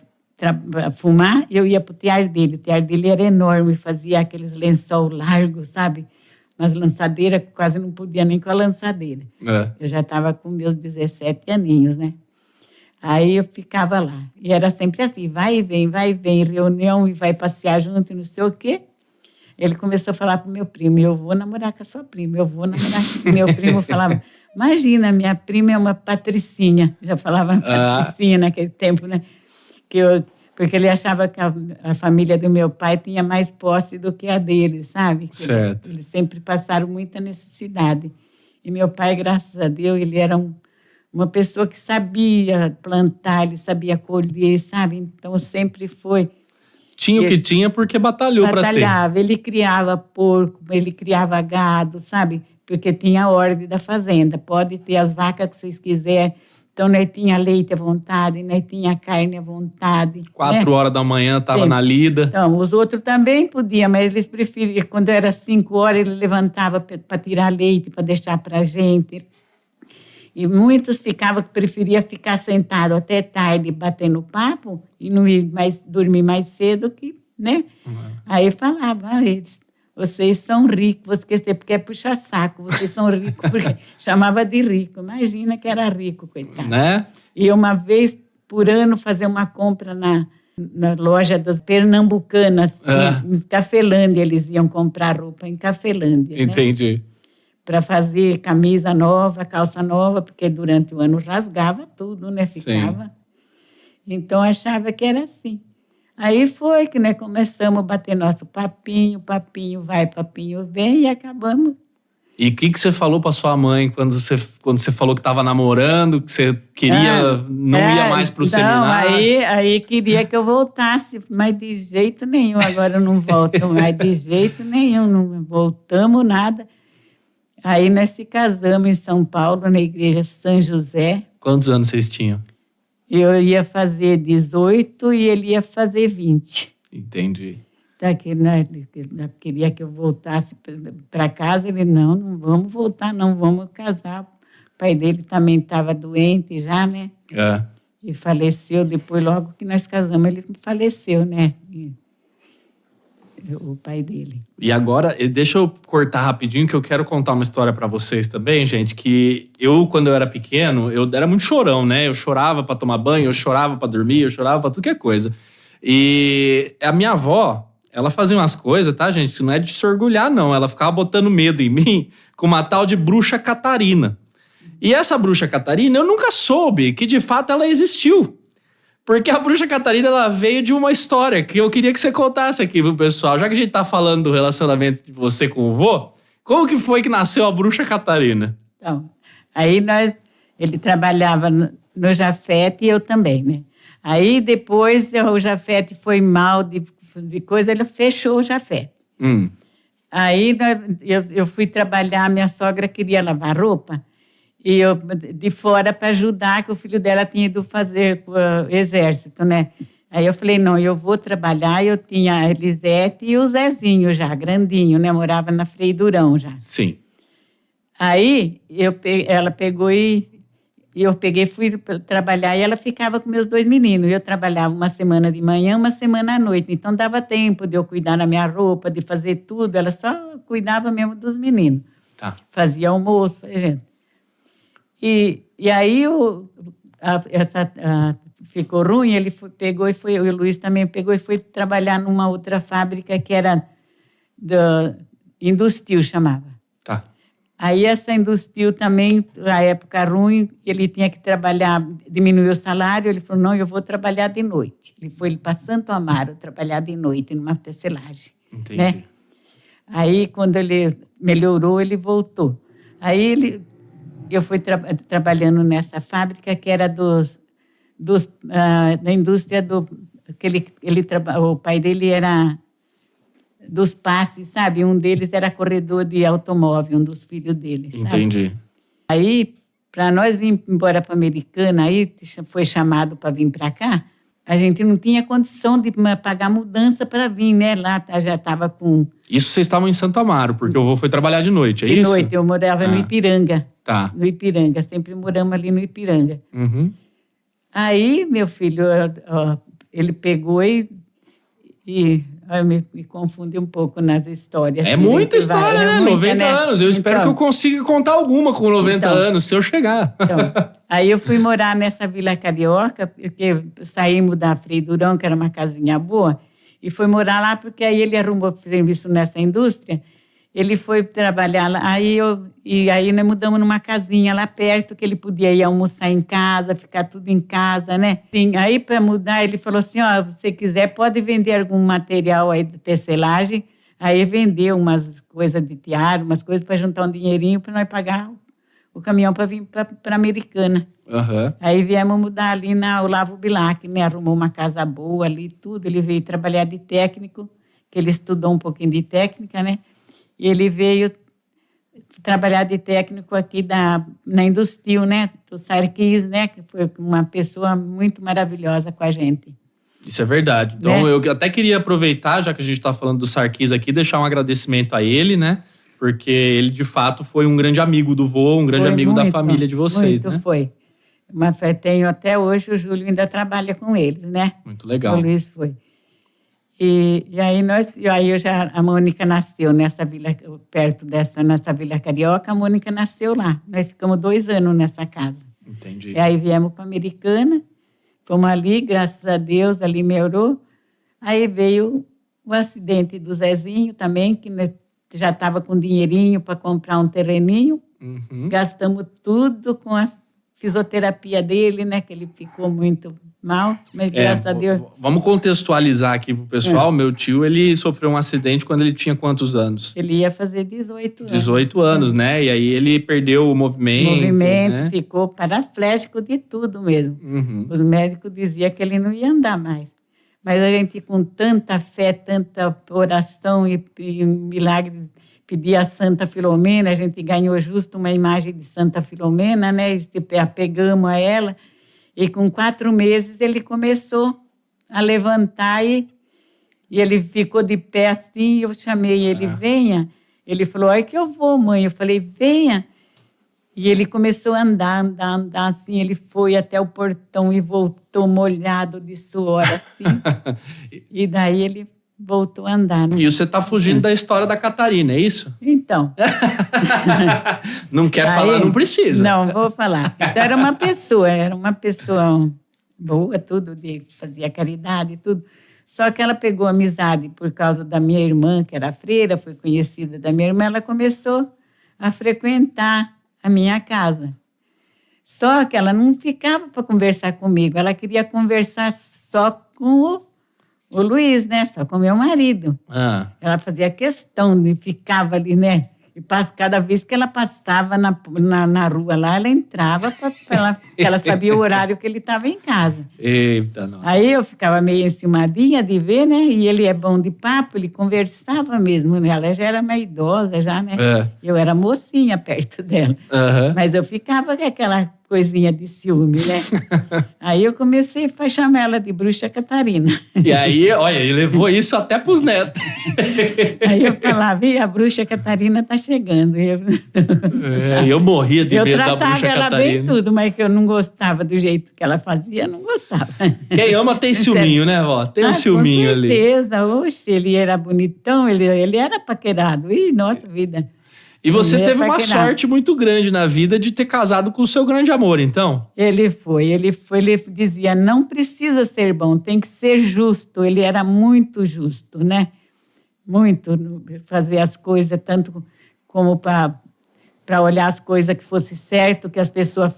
fumar, eu ia para o tear dele. O tear dele era enorme, fazia aqueles lençol largos, sabe? Umas lançadeiras que quase não podia nem com a lançadeira. Eu já estava com meus 17 aninhos, né? Aí eu ficava lá. E era sempre assim, vai e vem, reunião, e vai passear junto, e não sei o quê. Ele começou a falar para o meu primo, eu vou namorar com a sua prima, eu vou namorar com... Meu primo falava, imagina, minha prima é uma patricinha. Já falava patricinha naquele tempo, né? Porque ele achava que a família do meu pai tinha mais posse do que a dele, sabe? Certo. Eles sempre passaram muita necessidade. E meu pai, graças a Deus, ele era uma pessoa que sabia plantar, ele sabia colher, sabe? Então, sempre foi... Tinha o que tinha porque batalhou para ter. Batalhava, ele criava porco, ele criava gado, sabe? Porque tinha a ordem da fazenda. Pode ter as vacas que vocês quiserem. Então, nós tinha leite à vontade, nós tinha carne à vontade. 4 horas da manhã estava na lida. Então, os outros também podiam, mas eles preferiam. Quando era 5 horas, ele levantava para tirar leite, para deixar para a gente. E muitos preferiam ficar sentado até tarde, batendo papo, e não ir dormir mais cedo, né? Aí falava, eles, vocês são ricos, porque é puxa-saco, vocês são ricos, porque chamava de rico. Imagina que era rico, coitado. Né? E uma vez por ano fazer uma compra na loja das pernambucanas, em Cafelândia, eles iam comprar roupa em Cafelândia. Entendi. Né? Para fazer camisa nova, calça nova, porque durante o ano rasgava tudo, né? Ficava. Sim. Então, achava que era assim. Aí foi que, né, começamos a bater nosso papinho vai, papinho vem, e acabamos. E o que você falou para sua mãe quando você falou que estava namorando, que você queria, não ia mais para o seminário? Aí queria que eu voltasse, mas de jeito nenhum, agora eu não volto mais, de jeito nenhum, não voltamos nada. Aí nós se casamos em São Paulo, na igreja São José. Quantos anos vocês tinham? Eu ia fazer 18 e ele ia fazer 20. Entendi. Ele queria que eu voltasse para casa. Ele, não vamos voltar, não, vamos casar. O pai dele também estava doente já, né? E faleceu depois, logo que nós casamos, ele faleceu, né? O pai dele. E agora, deixa eu cortar rapidinho, que eu quero contar uma história para vocês também, gente, que quando eu era pequeno, eu era muito chorão, né? Eu chorava para tomar banho, eu chorava para dormir, eu chorava para tudo que é coisa. E a minha avó, ela fazia umas coisas, tá, gente? Não é de se orgulhar, não. Ela ficava botando medo em mim com uma tal de bruxa Catarina. E essa bruxa Catarina, eu nunca soube que, de fato, ela existiu. Porque a bruxa Catarina, ela veio de uma história que eu queria que você contasse aqui pro pessoal. Já que a gente tá falando do relacionamento de você com o vô, como que foi que nasceu a bruxa Catarina? Então, aí ele trabalhava no Jafete e eu também, né? Aí depois o Jafete foi mal de coisa, ele fechou o Jafete. Aí eu fui trabalhar, minha sogra queria lavar roupa. E eu, de fora, para ajudar, que o filho dela tinha ido fazer exército, né? Aí eu falei, não, eu vou trabalhar. Eu tinha a Elisete e o Zezinho já, grandinho, né? Morava na Frei Durão já. Sim. Aí ela pegou e eu fui trabalhar e ela ficava com meus 2 meninos. Eu trabalhava uma semana de manhã, uma semana à noite. Então, dava tempo de eu cuidar da minha roupa, de fazer tudo. Ela só cuidava mesmo dos meninos. Tá. Fazia almoço, fazia... E aí ficou ruim, ele pegou e foi, o Luiz também pegou e foi trabalhar numa outra fábrica que era Industil, chamava. Tá. Aí essa Industil também, na época ruim, ele tinha que trabalhar, diminuiu o salário, ele falou, não, eu vou trabalhar de noite. Ele foi para Santo Amaro trabalhar de noite, numa tecelagem. Entendi. Né? Aí, quando ele melhorou, ele voltou. Aí eu fui trabalhando nessa fábrica que era da indústria que o pai dele era dos passes, sabe? Um deles era corredor de automóvel, um dos filhos dele. Entendi. Sabe? Aí, para nós vir embora para Americana, aí foi chamado para vir para cá, a gente não tinha condição de pagar mudança para vir, né? Lá já estava com... Isso vocês estavam em Santo Amaro, porque o vô foi trabalhar de noite, é de isso? De noite, eu morava no Ipiranga. Tá. No Ipiranga, sempre moramos ali no Ipiranga. Uhum. Aí, meu filho, ele pegou e me confunde um pouco nas histórias. É muita história, né? 90 anos. Eu espero que eu consiga contar alguma com 90 anos, se eu chegar. Então, aí eu fui morar nessa Vila Carioca, porque saímos da Frei Durão, que era uma casinha boa, e fui morar lá porque aí ele arrumou serviço nessa indústria. Ele foi trabalhar lá, aí nós mudamos numa casinha lá perto, que ele podia ir almoçar em casa, ficar tudo em casa, né? Sim, aí, para mudar, ele falou assim, se você quiser, pode vender algum material aí de tecelagem. Aí vendeu umas coisas de tiara, umas coisas para juntar um dinheirinho para nós pagar o caminhão para vir para Americana. Uhum. Aí viemos mudar ali na Olavo Bilac, né? Arrumou uma casa boa ali, tudo. Ele veio trabalhar de técnico, que ele estudou um pouquinho de técnica, né? E ele veio trabalhar de técnico aqui na Industil, né? Do Sarquis, né? Que foi uma pessoa muito maravilhosa com a gente. Isso é verdade. Então, eu até queria aproveitar, já que a gente está falando do Sarquis aqui, deixar um agradecimento a ele, né? Porque ele, de fato, foi um grande amigo do vô, um grande amigo da família de vocês, né? Foi. Mas tenho até hoje, o Júlio ainda trabalha com eles, né? Muito legal. O Luiz foi. E aí a Mônica nasceu nessa vila, nessa Vila Carioca, a Mônica nasceu lá. Nós ficamos 2 anos nessa casa. Entendi. E aí viemos para Americana, fomos ali, graças a Deus, ali melhorou. Aí veio o acidente do Zezinho também, que já estava com dinheirinho para comprar um terreninho. Uhum. Gastamos tudo com a fisioterapia dele, né? Que ele ficou muito mal, mas graças a Deus... Vamos contextualizar aqui pro pessoal. Meu tio, ele sofreu um acidente quando ele tinha quantos anos? Ele ia fazer 18 anos. 18 anos, né? E aí ele perdeu o movimento, né? Ficou paraplégico de tudo mesmo. Uhum. Os médicos diziam que ele não ia andar mais. Mas a gente, com tanta fé, tanta oração e milagre, pedia a Santa Filomena, a gente ganhou justo uma imagem de Santa Filomena, né? E apegamos a ela. E com 4 meses ele começou a levantar e ele ficou de pé assim. Eu chamei ele, venha. Ele falou, que eu vou, mãe. Eu falei, venha. E ele começou a andar assim. Ele foi até o portão e voltou molhado de suor, assim. E daí ele voltou a andar. Né? E você tá fugindo da história da Catarina, é isso? Então. Não quer falar, não precisa. Não, vou falar. Então, era uma pessoa boa, tudo, fazia caridade e tudo. Só que ela pegou amizade por causa da minha irmã, que era freira, foi conhecida da minha irmã, ela começou a frequentar a minha casa. Só que ela não ficava para conversar comigo, ela queria conversar só com o Luiz, né? Só com o meu marido. Ela fazia questão de ficava ali, né? E cada vez que ela passava na rua lá, ela entrava porque ela sabia o horário que ele estava em casa. Eita, não. Aí eu ficava meio enciumadinha de ver, né? E ele é bom de papo, ele conversava mesmo, né? Ela já era mais idosa, já, né? Eu era mocinha perto dela. Uhum. Mas eu ficava com aquela coisinha de ciúme, né? Aí eu comecei a chamar ela de Bruxa Catarina. E aí, olha, ele levou isso até pros netos. Aí eu falava, a Bruxa Catarina tá chegando. Eu morria de medo da Bruxa Catarina. Eu tratava ela bem tudo, mas que eu não gostava do jeito que ela fazia, não gostava. Quem ama tem ciúminho, né, vó? Tem um ciúminho ali. Com certeza. Ali. Oxe, ele era bonitão, ele era paquerado. Ih, nossa vida. E você teve uma sorte muito grande na vida de ter casado com o seu grande amor, então? Ele dizia, não precisa ser bom, tem que ser justo. Ele era muito justo, né? Muito, fazer as coisas, tanto como para olhar as coisas que fosse certo, que as pessoas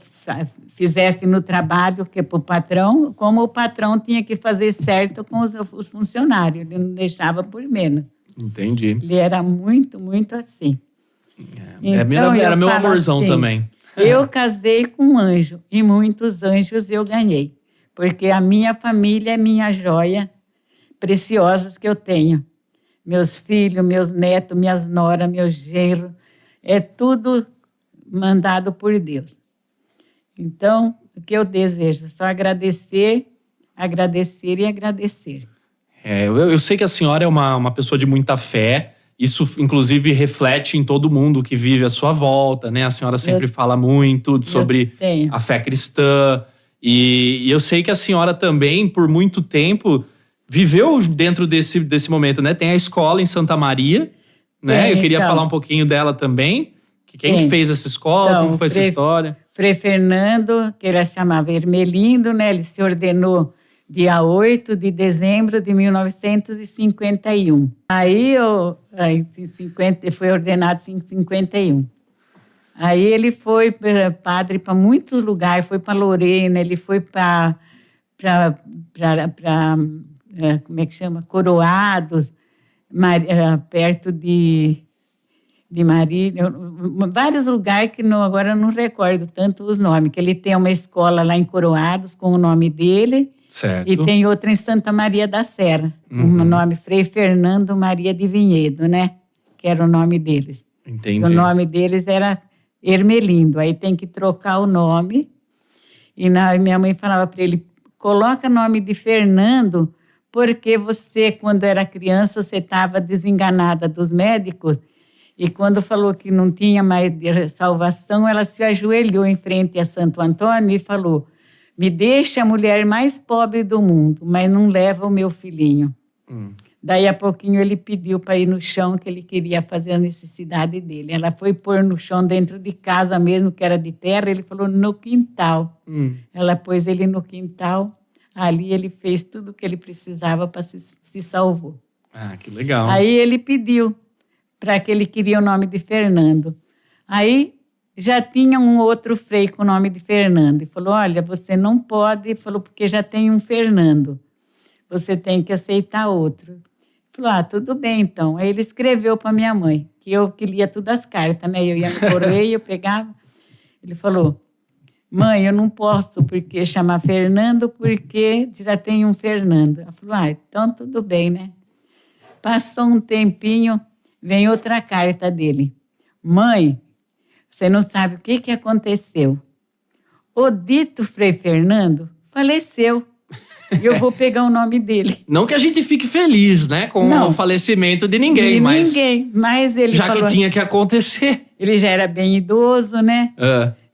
fizessem no trabalho, que é para o patrão, como o patrão tinha que fazer certo com os funcionários. Ele não deixava por menos. Entendi. Ele era muito, muito assim. Então, era meu amorzão assim, também. Eu casei com um anjo e muitos anjos eu ganhei, porque a minha família é minha joia preciosas que eu tenho. Meus filhos, meus netos, minhas noras, meus genros, é tudo mandado por Deus. Então, o que eu desejo? Só agradecer, agradecer e agradecer. Eu sei que a senhora é uma pessoa de muita fé. Isso, inclusive, reflete em todo mundo que vive à sua volta, né? A senhora sempre fala muito sobre a fé cristã. E eu sei que a senhora também, por muito tempo, viveu dentro desse momento, né? Tem a escola em Santa Maria, né? Eu queria falar um pouquinho dela também. Quem que fez essa escola? Então, como foi essa história? Frei Fernando, que ele se chamava Ermelindo, né? Ele se ordenou dia 8 de dezembro de 1951. Aí foi ordenado em 51. Aí ele foi padre para muitos lugares, foi para Lorena, ele foi para como é que chama? Coroados, perto de Marília, vários lugares que agora eu não recordo tanto os nomes, que ele tem uma escola lá em Coroados com o nome dele, certo. E tem outra em Santa Maria da Serra, com o nome Frei Fernando Maria de Vinhedo, né? Que era o nome deles. Entendi. O nome deles era Ermelindo, aí tem que trocar o nome. E minha mãe falava para ele, coloca nome de Fernando, porque você, quando era criança, você estava desenganada dos médicos, e quando falou que não tinha mais salvação, ela se ajoelhou em frente a Santo Antônio e falou, me deixa a mulher mais pobre do mundo, mas não leva o meu filhinho. Daí a pouquinho ele pediu para ir no chão, que ele queria fazer a necessidade dele. Ela foi pôr no chão dentro de casa mesmo, que era de terra, ele falou no quintal. Ela pôs ele no quintal, ali ele fez tudo o que ele precisava para se salvou. Ah, que legal. Aí ele pediu para que ele queria o nome de Fernando. Aí já tinha um outro frei com o nome de Fernando. E falou, olha, você não pode, falou, porque já tem um Fernando. Você tem que aceitar outro. Falou, tudo bem, então. Aí ele escreveu para minha mãe, que eu que lia todas as cartas, né? Eu ia no correio, eu pegava. Ele falou, mãe, eu não posso porque chamar Fernando, porque já tem um Fernando. Ela falou, então tudo bem, né? Passou um tempinho, vem outra carta dele. Mãe, você não sabe o que aconteceu. O dito Frei Fernando faleceu. E eu vou pegar o nome dele. Não que a gente fique feliz, né? Com o falecimento de ninguém, mas ele já falou que tinha que acontecer. Ele já era bem idoso, né?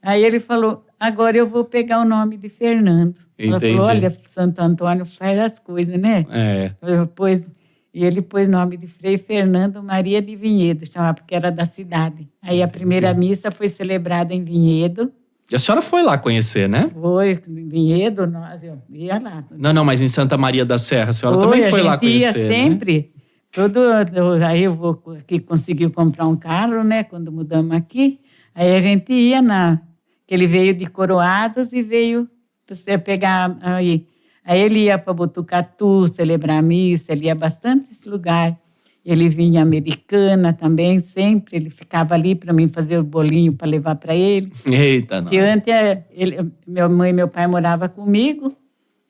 Aí ele falou, agora eu vou pegar o nome de Fernando. Ela falou, olha, Santo Antônio faz as coisas, né? E ele pôs o nome de Frei Fernando Maria de Vinhedo, chamava, porque era da cidade. Aí a primeira missa foi celebrada em Vinhedo. E a senhora foi lá conhecer, né? Foi, em Vinhedo, eu ia lá. Não, mas em Santa Maria da Serra, a senhora também foi lá conhecer, a gente ia sempre. Né? Aí eu que conseguiu comprar um carro, né? Quando mudamos aqui. Aí a gente ia que ele veio de Coroados e veio para você pegar aí. Aí ele ia para Botucatu celebrar a missa, ele ia bastante esse lugar. Ele vinha Americana também, sempre. Ele ficava ali para mim fazer o bolinho para levar para ele. Eita, que antes minha mãe e meu pai moravam comigo,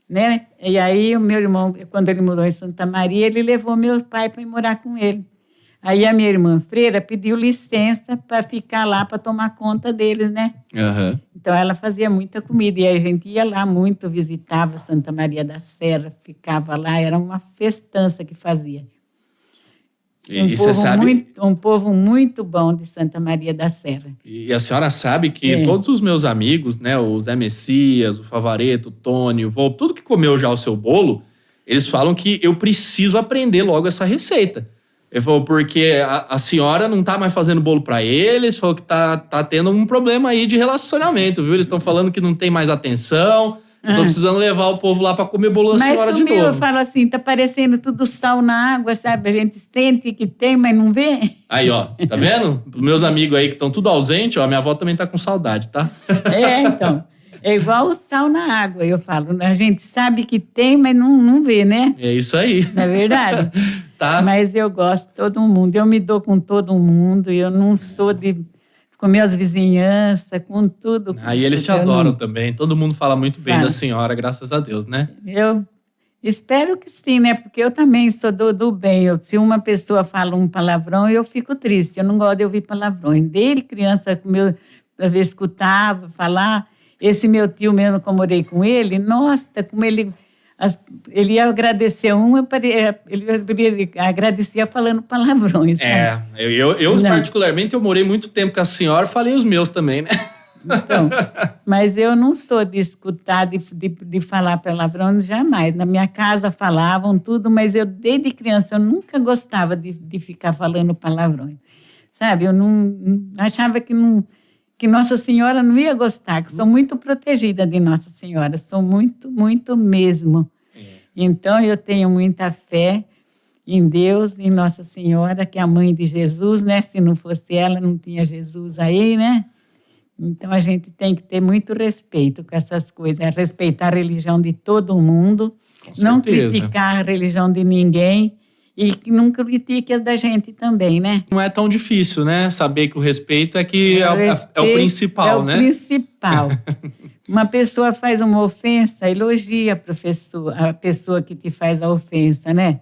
né? E aí o meu irmão, quando ele morou em Santa Maria, ele levou meu pai para ir morar com ele. Aí a minha irmã Freira pediu licença para ficar lá para tomar conta deles, né? Então ela fazia muita comida e a gente ia lá muito, visitava Santa Maria da Serra, ficava lá, era uma festança que fazia. Um povo muito bom de Santa Maria da Serra. E a senhora sabe que todos os meus amigos, né, o Zé Messias, o Favareto, o Tony, o Volpe, tudo que comeu já o seu bolo, eles falam que eu preciso aprender logo essa receita. Ele falou, porque a senhora não tá mais fazendo bolo para eles, falou que tá tendo um problema aí de relacionamento, viu? Eles estão falando que não tem mais atenção, eu tô precisando levar o povo lá para comer bolo da senhora de novo. Mas eu falo assim, tá parecendo tudo sal na água, sabe? A gente sente que tem, mas não vê. Aí, ó, tá vendo? Os meus amigos aí que estão tudo ausente, ó, minha avó também tá com saudade, tá? Então. É igual o sal na água, eu falo. A gente sabe que tem, mas não vê, né? É isso aí. Não é verdade? Tá. Mas eu gosto de todo mundo. Eu me dou com todo mundo. Eu não sou de com minhas vizinhanças, com tudo. Aí eles te adoram também. Todo mundo fala muito bem da senhora, graças a Deus, né? Eu espero que sim, né? Porque eu também sou do bem. Se uma pessoa fala um palavrão, eu fico triste. Eu não gosto de ouvir palavrões. Desde criança, eu escutava falar. Esse meu tio mesmo, que eu morei com ele, nossa, como ele ia agradecer ele agradecia falando palavrões. Sabe? Eu particularmente, eu morei muito tempo com a senhora, falei os meus também, né? Então, mas eu não sou de escutar, de falar palavrão, jamais. Na minha casa falavam tudo, mas eu, desde criança, eu nunca gostava de ficar falando palavrões. Sabe, eu não achava que Nossa Senhora não ia gostar, que sou muito protegida de Nossa Senhora, sou muito, muito mesmo. Então, eu tenho muita fé em Deus, em Nossa Senhora, que é a mãe de Jesus, né? Se não fosse ela, não tinha Jesus aí, né? Então, a gente tem que ter muito respeito com essas coisas, respeitar a religião de todo mundo, não criticar a religião de ninguém, e que não critique a da gente também, né? Não é tão difícil, né? Saber que o respeito é o principal, né? É o principal. Uma pessoa faz uma ofensa, elogia a pessoa que te faz a ofensa, né?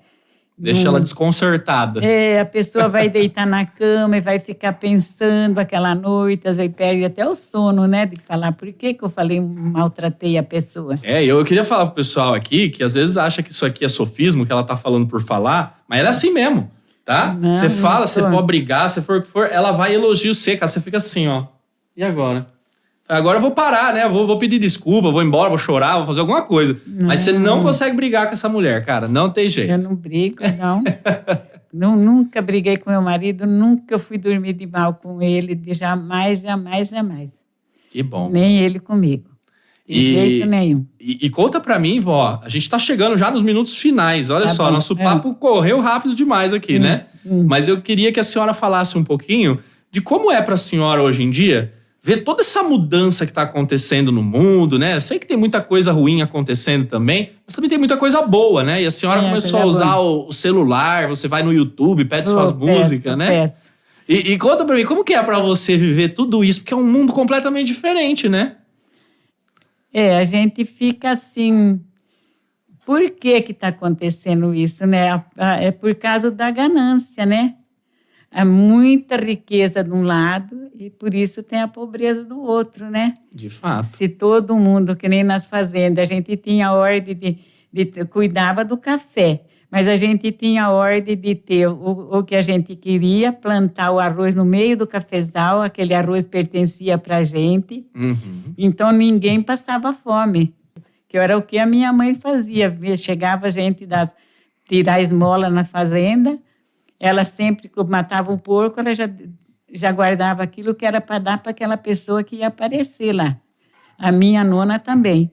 Deixa ela desconcertada. A pessoa vai deitar na cama e vai ficar pensando aquela noite, às vezes perde até o sono, né? De falar, por que eu maltratei a pessoa? Eu queria falar pro pessoal aqui, que às vezes acha que isso aqui é sofismo, que ela tá falando por falar, mas ela é assim mesmo, tá? Você fala, você pode brigar, se for o que for, ela vai elogio você, cara. Você fica assim, ó. E agora? Agora eu vou parar, né? Vou pedir desculpa, vou embora, vou chorar, vou fazer alguma coisa. Mas você não consegue brigar com essa mulher, cara. Não tem jeito. Eu não brigo, não. Nunca briguei com meu marido, nunca fui dormir de mal com ele. Jamais, jamais, jamais. Que bom. Nem ele comigo. De jeito nenhum. E conta pra mim, vó. A gente tá chegando já nos minutos finais. Olha só, nosso papo correu rápido demais aqui, né? Mas eu queria que a senhora falasse um pouquinho de como é pra senhora hoje em dia ver toda essa mudança que está acontecendo no mundo, né? Eu sei que tem muita coisa ruim acontecendo também, mas também tem muita coisa boa, né? E a senhora começou a usar o celular, você vai no YouTube, pede suas músicas, né? Peço. E conta pra mim, como que é pra você viver tudo isso? Porque é um mundo completamente diferente, né? A gente fica assim... Por que está acontecendo isso, né? É por causa da ganância, né? Há muita riqueza de um lado e por isso tem a pobreza do outro, né? De fato. Se todo mundo, que nem nas fazendas, a gente tinha a ordem cuidava do café, mas a gente tinha a ordem de ter o que a gente queria, plantar o arroz no meio do cafezal, aquele arroz pertencia para a gente, então ninguém passava fome, que era o que a minha mãe fazia. Chegava a gente tirar a esmola na fazenda, ela sempre matava um porco, ela já guardava aquilo que era para dar para aquela pessoa que ia aparecer lá. A minha nona também.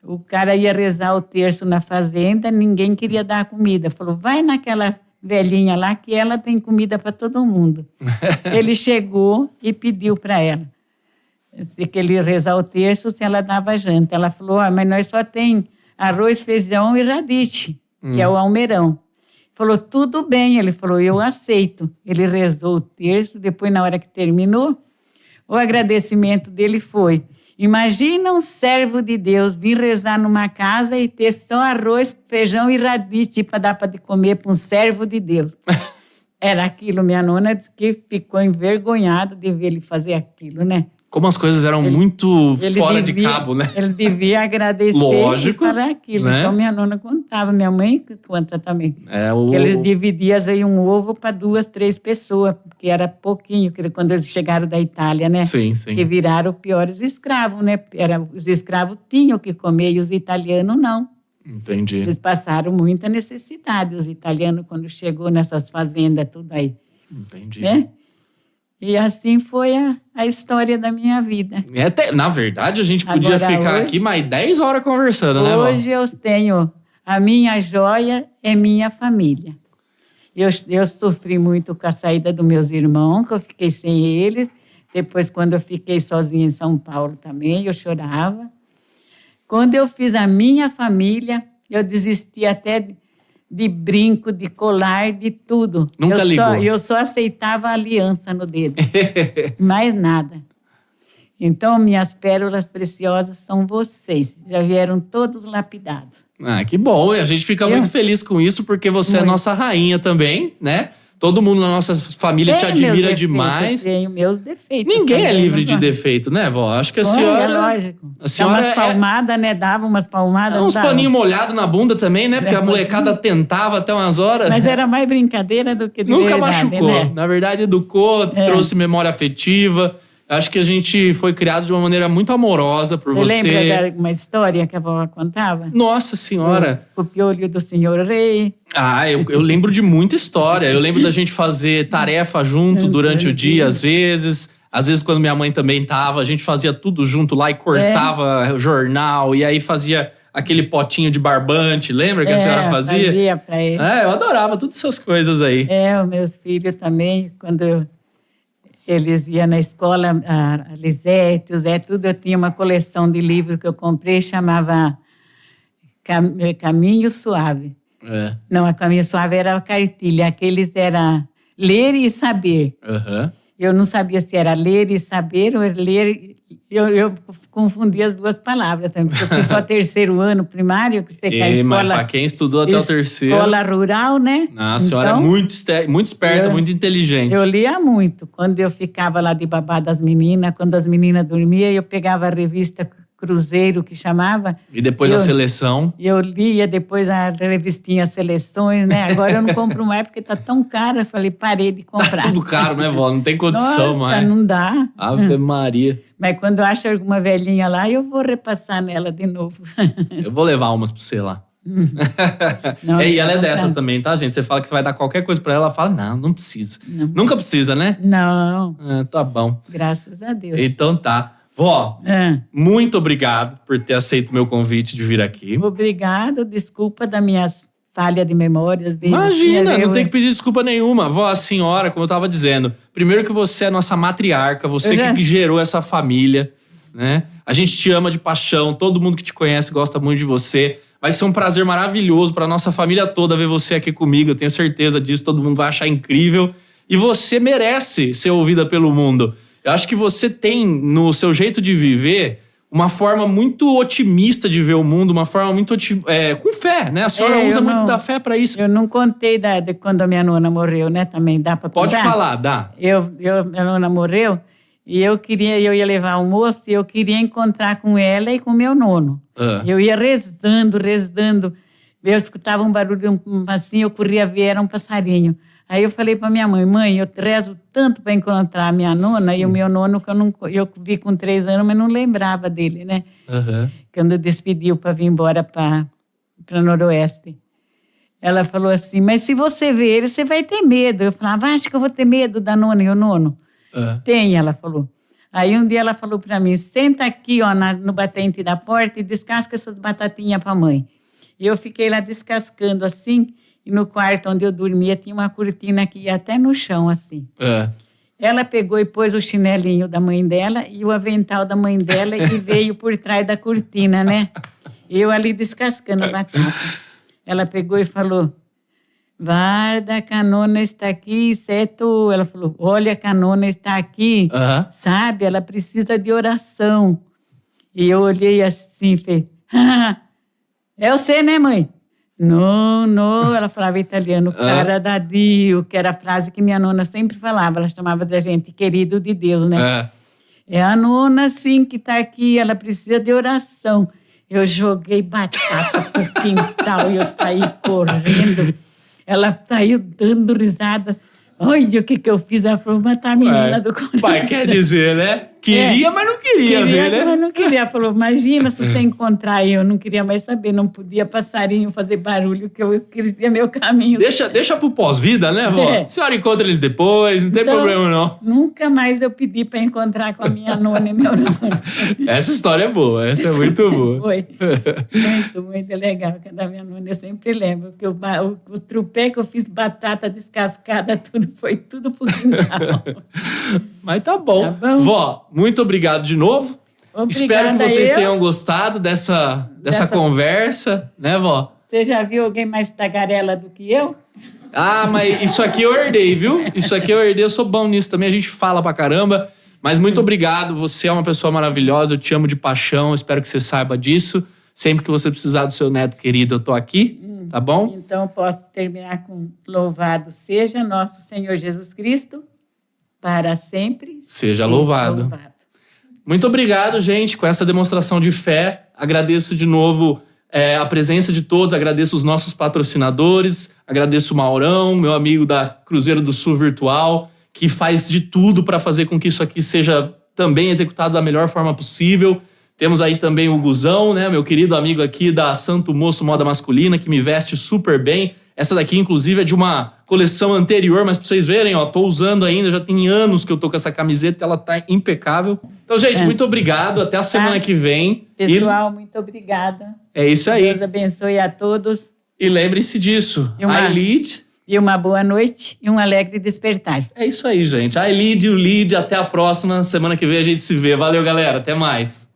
O cara ia rezar o terço na fazenda, ninguém queria dar comida. Falou, vai naquela velhinha lá que ela tem comida para todo mundo. Ele chegou e pediu para ela. Se ele ia rezar o terço, se ela dava janta. Ela falou, mas nós só tem arroz, feijão e radiche, que é o almeirão. Falou, tudo bem. Ele falou, eu aceito. Ele rezou o terço, depois, na hora que terminou, o agradecimento dele foi, imagina um servo de Deus vir rezar numa casa e ter só arroz, feijão e radiche para dar para comer para um servo de Deus. Era aquilo. Minha nona disse que ficou envergonhada de ver ele fazer aquilo, né? Como as coisas eram muito fora de cabo, né? Ele devia agradecer. Lógico, e falar aquilo. Né? Então, minha nona contava, minha mãe conta também. Que eles dividiam às vezes, um ovo para 2, 3 pessoas, porque era pouquinho, quando eles chegaram da Itália, né? Sim, sim. Que viraram piores escravos, né? Os escravos tinham que comer e os italianos não. Entendi. Eles passaram muita necessidade, os italianos, quando chegou nessas fazendas, tudo aí. Entendi. Né? E assim foi a história da minha vida. Na verdade, a gente podia ficar aqui mais 10 horas conversando, né, vó? Hoje eu tenho a minha joia, é minha família. Eu sofri muito com a saída dos meus irmãos, que eu fiquei sem eles. Depois, quando eu fiquei sozinha em São Paulo também, eu chorava. Quando eu fiz a minha família, eu desisti até de brinco, de colar, de tudo. Nunca ligou? Eu só aceitava a aliança no dedo, mais nada. Então, minhas pérolas preciosas são vocês. Já vieram todos lapidados. Ah, que bom. E a gente fica muito feliz com isso, porque você é nossa rainha também, né? Todo mundo na nossa família te admira demais. Tenho meus defeitos. Ninguém é livre de defeito, né, vó? Acho que a senhora... É lógico. A senhora dá umas palmadas, né? Dava umas palmadas. Uns paninhos molhados na bunda também, né? Porque a molecada tentava até umas horas. Mas era mais brincadeira do que de Nunca verdade, machucou. né? Na verdade, educou, trouxe memória afetiva. Acho que a gente foi criado de uma maneira muito amorosa por você. Você lembra de uma história que a vovó contava? Nossa Senhora! O piolho do senhor rei. Ah, eu lembro de muita história. Eu lembro da gente fazer tarefa junto durante o dia, às vezes. Às vezes, quando minha mãe também tava, a gente fazia tudo junto lá e cortava jornal. E aí fazia aquele potinho de barbante. Lembra que a senhora fazia? Fazia pra ele. Eu adorava todas essas coisas aí. Os meus filhos também, quando eles iam na escola, a Lisete, o Zé, tudo, eu tinha uma coleção de livros que eu comprei, chamava Caminho Suave. Não, a Caminho Suave era a cartilha, aqueles era ler e saber. Eu não sabia se era ler e saber ou ler... Eu confundi as duas palavras também, porque eu fiz só terceiro ano primário, que você quer a escola... Mas para quem estudou até o terceiro... Escola rural, né? A senhora é muito esperta, muito inteligente. Eu lia muito. Quando eu ficava lá de babá das meninas, quando as meninas dormiam, eu pegava a revista Cruzeiro, que chamava. E depois a Seleção. Eu lia depois a revistinha Seleções, né? Agora eu não compro mais porque tá tão caro. Eu falei, parei de comprar. Tá tudo caro, né, vó? Não tem condição mais. Não dá. Ave Maria. Mas quando eu acho alguma velhinha lá, eu vou repassar nela de novo. Eu vou levar umas pra você lá. E ela é dessas também, tá, gente? Você fala que você vai dar qualquer coisa pra ela, ela fala, não precisa. Nunca precisa, né? Não. Tá bom. Graças a Deus. Então tá. Vó, muito obrigado por ter aceito o meu convite de vir aqui. Obrigado, desculpa da minha falha de memórias. Imagina, não tem que pedir desculpa nenhuma. Vó, a senhora, como eu tava dizendo, primeiro que você é nossa matriarca, você que gerou essa família, né? A gente te ama de paixão, todo mundo que te conhece gosta muito de você. Vai ser um prazer maravilhoso pra nossa família toda ver você aqui comigo, eu tenho certeza disso, todo mundo vai achar incrível. E você merece ser ouvida pelo mundo. Eu acho que você tem, no seu jeito de viver, uma forma muito otimista de ver o mundo, uma forma muito com fé, né? A senhora usa muito da fé pra isso. Eu não contei de quando a minha nona morreu, né? Também dá pra contar? Pode falar, dá. Minha nona morreu e eu ia levar almoço e eu queria encontrar com ela e com meu nono. Eu ia rezando. Eu escutava um barulho assim, eu corria ver, era um passarinho. Aí eu falei para minha mãe, eu rezo tanto para encontrar a minha nona e o meu nono, que eu vi com 3 anos, mas não lembrava dele, né? Quando despediu para vir embora para Noroeste. Ela falou assim, mas se você ver ele, você vai ter medo. Eu falava, acho que eu vou ter medo da nona e o nono. Tem, ela falou. Aí um dia ela falou para mim, senta aqui ó, no batente da porta e descasca essas batatinhas para a mãe. E eu fiquei lá descascando assim, e no quarto onde eu dormia tinha uma cortina que ia até no chão, assim. Ela pegou e pôs o chinelinho da mãe dela e o avental da mãe dela e veio por trás da cortina, né? Eu ali descascando a batata. Ela pegou e falou, Varda, a Canona está aqui, isso é tu. Ela falou, olha, a Canona está aqui, sabe? Ela precisa de oração. E eu olhei assim e falei, é você, né, mãe? Não, ela falava italiano, cara da Dio, que era a frase que minha nona sempre falava, ela chamava da gente querido de Deus, né? É a nona, sim, que está aqui, ela precisa de oração. Eu joguei batata pro quintal e eu saí correndo. Ela saiu dando risada. Olha o que eu fiz, ela falou, matar a menina do coração. Pai, quer dizer, né? Queria, mas não queria ver, né? Mas não queria. Ela falou, imagina se você encontrar eu. Não queria mais saber, não podia passarinho fazer barulho, que eu queria meu caminho. Deixa pro pós-vida, né, vó? A senhora encontra eles depois, não tem problema, não. Nunca mais eu pedi para encontrar com a minha nona e meu nono. Essa história é boa, essa é muito boa. Foi muito legal. Da minha nona eu sempre lembro, que o trupé que eu fiz batata descascada, foi tudo pro quintal. Mas tá bom. Vó, muito obrigado de novo. Obrigada. Espero que vocês tenham gostado dessa conversa, né, vó? Você já viu alguém mais tagarela do que eu? Ah, mas isso aqui eu herdei, viu? Isso aqui eu herdei, eu sou bom nisso também, a gente fala pra caramba. Mas muito obrigado, você é uma pessoa maravilhosa, eu te amo de paixão, espero que você saiba disso. Sempre que você precisar do seu neto querido, eu tô aqui, tá bom? Então posso terminar com louvado seja nosso Senhor Jesus Cristo, para sempre Seja louvado. Muito obrigado, gente, com essa demonstração de fé. Agradeço de novo a presença de todos, agradeço os nossos patrocinadores, agradeço o Maurão, meu amigo da Cruzeiro do Sul Virtual, que faz de tudo para fazer com que isso aqui seja também executado da melhor forma possível. Temos aí também o Guzão, né, meu querido amigo aqui da Santo Moço Moda Masculina, que me veste super bem. Essa daqui, inclusive, é de uma coleção anterior, mas pra vocês verem, ó, tô usando ainda, já tem anos que eu tô com essa camiseta, ela tá impecável. Então, gente, muito obrigado, até a semana que vem. Pessoal, muito obrigada. É isso aí. Deus abençoe a todos. E lembre-se disso, I lead... E uma boa noite e um alegre despertar. É isso aí, gente. I lead, you lead. Até a próxima. Semana que vem a gente se vê. Valeu, galera. Até mais.